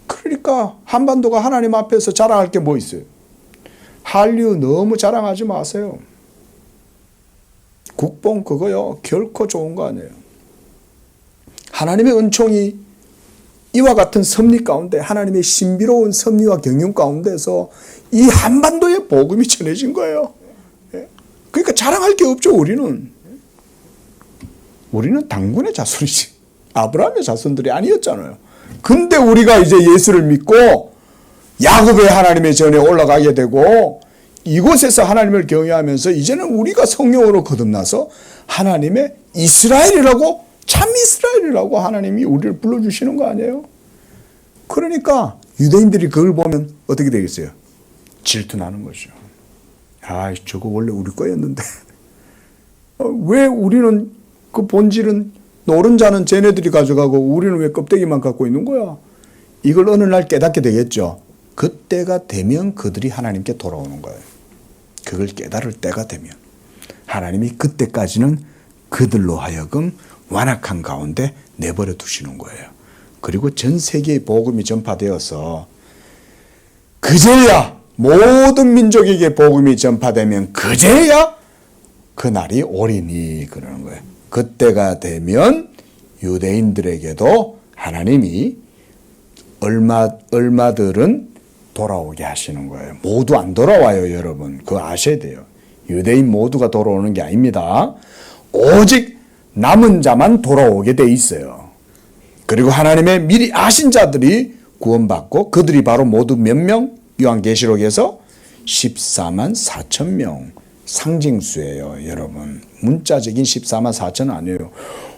[SPEAKER 1] 그러니까 한반도가 하나님 앞에서 자랑할 게 뭐 있어요? 한류 너무 자랑하지 마세요. 국뽕 그거요 결코 좋은 거 아니에요. 하나님의 은총이 이와 같은 섭리 가운데 하나님의 신비로운 섭리와 경륜 가운데서 이 한반도의 복음이 전해진 거예요. 그러니까 자랑할 게 없죠. 우리는 당군의 자손이지 아브라함의 자손들이 아니었잖아요. 근데 우리가 이제 예수를 믿고 야곱의 하나님의 전에 올라가게 되고 이곳에서 하나님을 경외하면서 이제는 우리가 성령으로 거듭나서 하나님의 이스라엘이라고 참 이스라엘이라고 하나님이 우리를 불러주시는 거 아니에요? 그러니까 유대인들이 그걸 보면 어떻게 되겠어요? 질투나는 거죠. 아, 저거 원래 우리 거였는데 왜 우리는 그 본질은 노른자는 쟤네들이 가져가고 우리는 왜 껍데기만 갖고 있는 거야? 이걸 어느 날 깨닫게 되겠죠. 그때가 되면 그들이 하나님께 돌아오는 거예요. 그걸 깨달을 때가 되면 하나님이 그때까지는 그들로 하여금 완악한 가운데 내버려 두시는 거예요. 그리고 전 세계의 복음이 전파되어서 그제야 모든 민족에게 복음이 전파되면 그제야 그날이 오리니 그러는 거예요. 그때가 되면 유대인들에게도 하나님이 얼마들은 돌아오게 하시는 거예요. 모두 안 돌아와요, 여러분. 그거 아셔야 돼요. 유대인 모두가 돌아오는 게 아닙니다. 오직 남은 자만 돌아오게 돼 있어요. 그리고 하나님의 미리 아신 자들이 구원받고 그들이 바로 모두 몇 명? 요한계시록에서 14만 4천 명 상징수예요, 여러분. 문자적인 14만 4천 아니에요.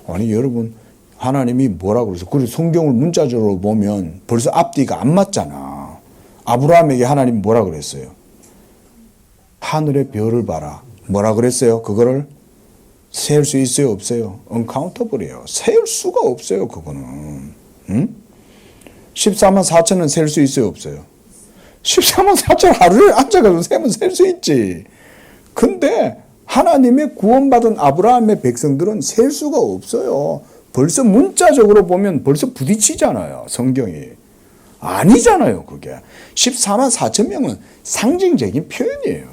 [SPEAKER 1] 아니, 여러분, 하나님이 뭐라고 그러세요? 그리고 성경을 문자적으로 보면 벌써 앞뒤가 안 맞잖아. 아브라함에게 하나님 뭐라 그랬어요? 하늘의 별을 봐라. 뭐라 그랬어요? 그거를 세울 수 있어요? 없어요? 언카운터블이에요. 세울 수가 없어요, 그거는. 14만 4천은 셀 수 있어요? 없어요? 14만 4천 하루에 앉아가지고 세면 셀 수 있지. 근데 하나님의 구원받은 아브라함의 백성들은 셀 수가 없어요. 벌써 문자적으로 보면 벌써 부딪히잖아요, 성경이. 아니잖아요, 그게. 14만 4천 명은 상징적인 표현이에요.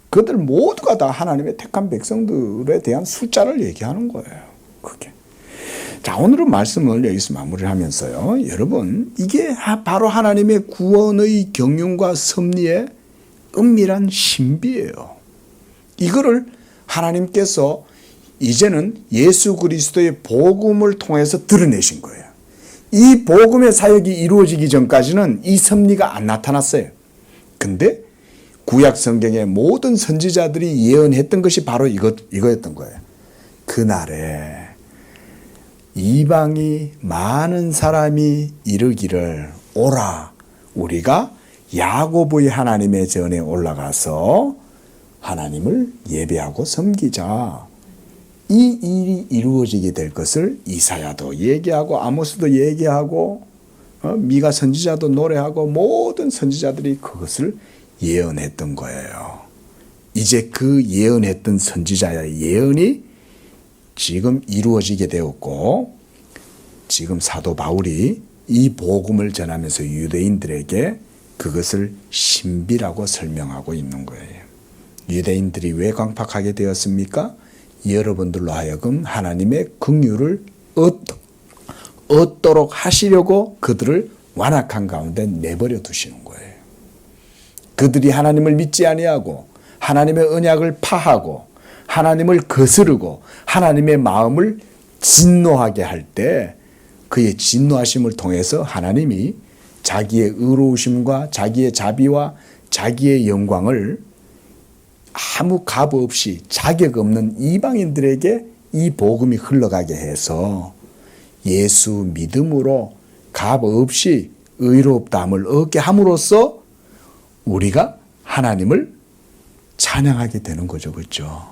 [SPEAKER 1] 그들 모두가 다 하나님의 택한 백성들에 대한 숫자를 얘기하는 거예요, 그게. 자, 오늘은 말씀을 여기서 마무리를 하면서요. 여러분, 이게 바로 하나님의 구원의 경륜과 섭리의 은밀한 신비예요. 이거를 하나님께서 이제는 예수 그리스도의 복음을 통해서 드러내신 거예요. 이 복음의 사역이 이루어지기 전까지는 이 섭리가 안 나타났어요. 근데 구약 성경의 모든 선지자들이 예언했던 것이 바로 이거였던 거예요. 그날에 이방이 많은 사람이 이르기를 오라, 우리가 야곱의 하나님의 전에 올라가서 하나님을 예배하고 섬기자. 이 일이 이루어지게 될 것을 이사야도 얘기하고 아모스도 얘기하고 미가 선지자도 노래하고 모든 선지자들이 그것을 예언했던 거예요. 이제 그 예언했던 선지자의 예언이 지금 이루어지게 되었고 지금 사도 바울이 이 복음을 전하면서 유대인들에게 그것을 신비라고 설명하고 있는 거예요. 유대인들이 왜 강팍하게 되었습니까? 여러분들로 하여금 하나님의 긍휼을 얻도록 하시려고 그들을 완악한 가운데 내버려 두시는 거예요. 그들이 하나님을 믿지 아니하고 하나님의 언약을 파하고 하나님을 거스르고 하나님의 마음을 진노하게 할 때 그의 진노하심을 통해서 하나님이 자기의 의로우심과 자기의 자비와 자기의 영광을 아무 값 없이 자격 없는 이방인들에게 이 복음이 흘러가게 해서 예수 믿음으로 값 없이 의롭다함을 얻게 함으로써 우리가 하나님을 찬양하게 되는 거죠. 그렇죠?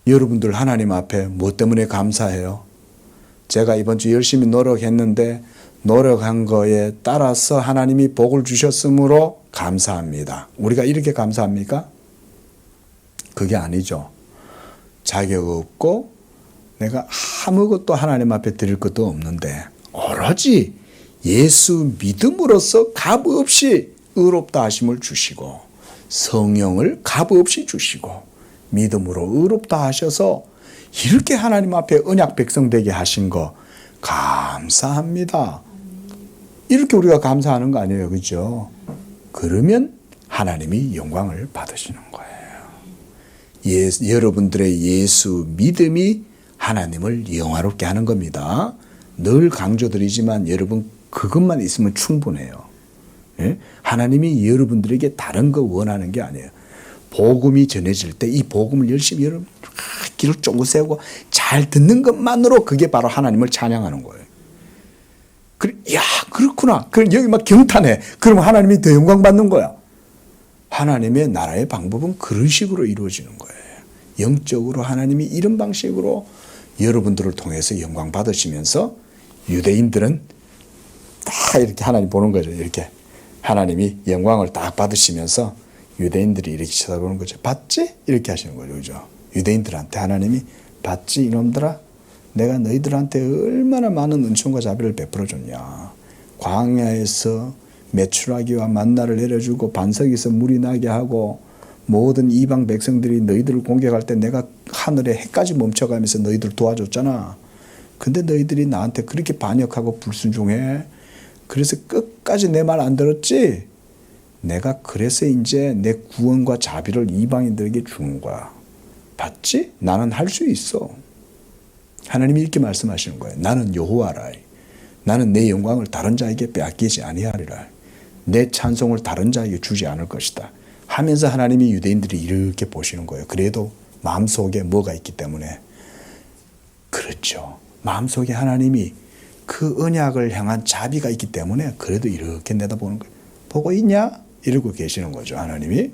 [SPEAKER 1] 여러분들 하나님 앞에 무엇 때문에 감사해요? 제가 이번 주 열심히 노력했는데 노력한 거에 따라서 하나님이 복을 주셨으므로 감사합니다. 우리가 이렇게 감사합니까? 그게 아니죠. 자격 없고 내가 아무것도 하나님 앞에 드릴 것도 없는데 오로지 예수 믿음으로써 값 없이 의롭다 하심을 주시고 성령을 값 없이 주시고 믿음으로 의롭다 하셔서 이렇게 하나님 앞에 언약 백성 되게 하신 거 감사합니다. 이렇게 우리가 감사하는 거 아니에요. 그렇죠? 그러면 하나님이 영광을 받으시는 거예요. 여러분들의 예수 믿음이 하나님을 영화롭게 하는 겁니다. 늘 강조드리지만 여러분 그것만 있으면 충분해요. 예? 하나님이 여러분들에게 다른 거 원하는 게 아니에요. 복음이 전해질 때 이 복음을 열심히 여러분 귀를 쫑긋 세우고 잘 듣는 것만으로 그게 바로 하나님을 찬양하는 거예요. 그래, 야 그렇구나. 그럼 여기 막 경탄해. 그러면 하나님이 더 영광 받는 거야. 하나님의 나라의 방법은 그런 식으로 이루어지는 거예요. 영적으로 하나님이 이런 방식으로 여러분들을 통해서 영광 받으시면서 유대인들은 다 이렇게 하나님 보는 거죠. 이렇게 하나님이 영광을 딱 받으시면서 유대인들이 이렇게 쳐다보는 거죠. 봤지? 이렇게 하시는 거죠. 그죠? 유대인들한테 하나님이 봤지 이놈들아? 내가 너희들한테 얼마나 많은 은총과 자비를 베풀어 줬냐. 광야에서 메추라기와 만나를 내려주고 반석에서 물이 나게 하고 모든 이방 백성들이 너희들을 공격할 때 내가 하늘에 해까지 멈춰가면서 너희들 도와줬잖아. 근데 너희들이 나한테 그렇게 반역하고 불순종해. 그래서 끝까지 내 말 안 들었지? 내가 그래서 이제 내 구원과 자비를 이방인들에게 주는 거야. 봤지? 나는 할 수 있어. 하나님이 이렇게 말씀하시는 거예요. 나는 여호와라. 나는 내 영광을 다른 자에게 빼앗기지 아니하리라. 내 찬송을 다른 자에게 주지 않을 것이다. 하면서 하나님이 유대인들이 이렇게 보시는 거예요. 그래도 마음속에 뭐가 있기 때문에. 그렇죠. 마음속에 하나님이 그 언약을 향한 자비가 있기 때문에 그래도 이렇게 내다보는 거예요. 보고 있냐? 이러고 계시는 거죠. 하나님이.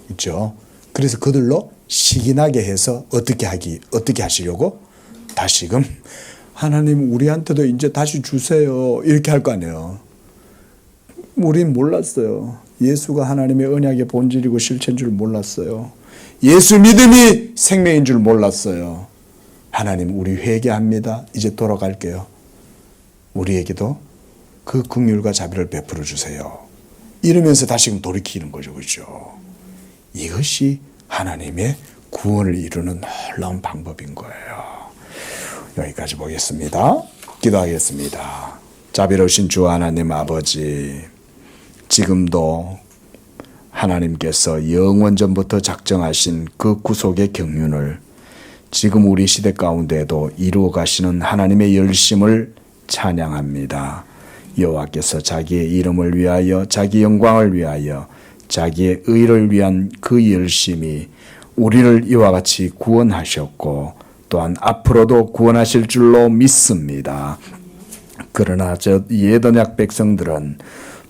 [SPEAKER 1] 그렇죠. 그래서 그들로 시기나게 해서 어떻게 하시려고? 다시금 하나님 우리한테도 이제 다시 주세요. 이렇게 할 거 아니에요. 우린 몰랐어요. 예수가 하나님의 언약의 본질이고 실체인 줄 몰랐어요. 예수 믿음이 생명인 줄 몰랐어요. 하나님 우리 회개합니다. 이제 돌아갈게요. 우리에게도 그 긍휼과 자비를 베풀어 주세요. 이러면서 다시금 돌이키는 거죠. 그렇죠? 이것이 하나님의 구원을 이루는 놀라운 방법인 거예요. 여기까지 보겠습니다. 기도하겠습니다. 자비로우신 주 하나님 아버지, 지금도 하나님께서 영원전부터 작정하신 그 구속의 경륜을 지금 우리 시대 가운데도 이루어 가시는 하나님의 열심을 찬양합니다. 여호와께서 자기의 이름을 위하여 자기 영광을 위하여 자기의 의를 위한 그 열심이 우리를 이와 같이 구원하셨고 또한 앞으로도 구원하실 줄로 믿습니다. 그러나 저 옛언약 백성들은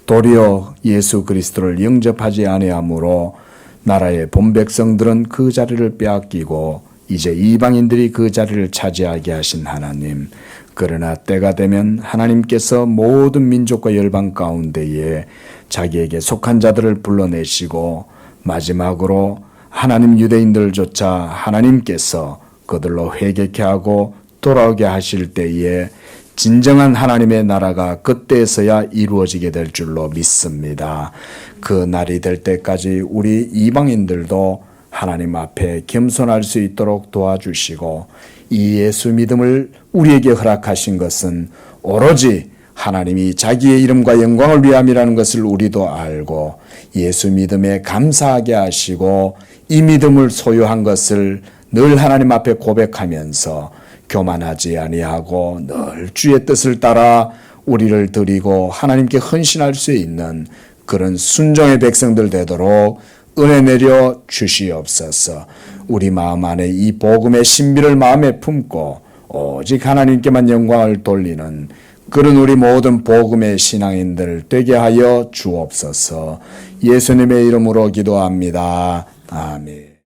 [SPEAKER 1] 도리어 예수 그리스도를 영접하지 아니하므로 나라의 본 백성들은 그 자리를 빼앗기고 이제 이방인들이 그 자리를 차지하게 하신 하나님, 그러나 때가 되면 하나님께서 모든 민족과 열방 가운데에 자기에게 속한 자들을 불러내시고 마지막으로 하나님 유대인들조차 하나님께서 그들로 회개케 하고 돌아오게 하실 때에 진정한 하나님의 나라가 그때서야 이루어지게 될 줄로 믿습니다. 그 날이 될 때까지 우리 이방인들도 하나님 앞에 겸손할 수 있도록 도와주시고, 이 예수 믿음을 우리에게 허락하신 것은 오로지 하나님이 자기의 이름과 영광을 위함이라는 것을 우리도 알고, 예수 믿음에 감사하게 하시고 이 믿음을 소유한 것을 늘 하나님 앞에 고백하면서 교만하지 아니하고 늘 주의 뜻을 따라 우리를 드리고 하나님께 헌신할 수 있는 그런 순종의 백성들 되도록 은혜 내려 주시옵소서. 우리 마음 안에 이 복음의 신비를 마음에 품고 오직 하나님께만 영광을 돌리는 그런 우리 모든 복음의 신앙인들 되게 하여 주옵소서. 예수님의 이름으로 기도합니다. 아멘.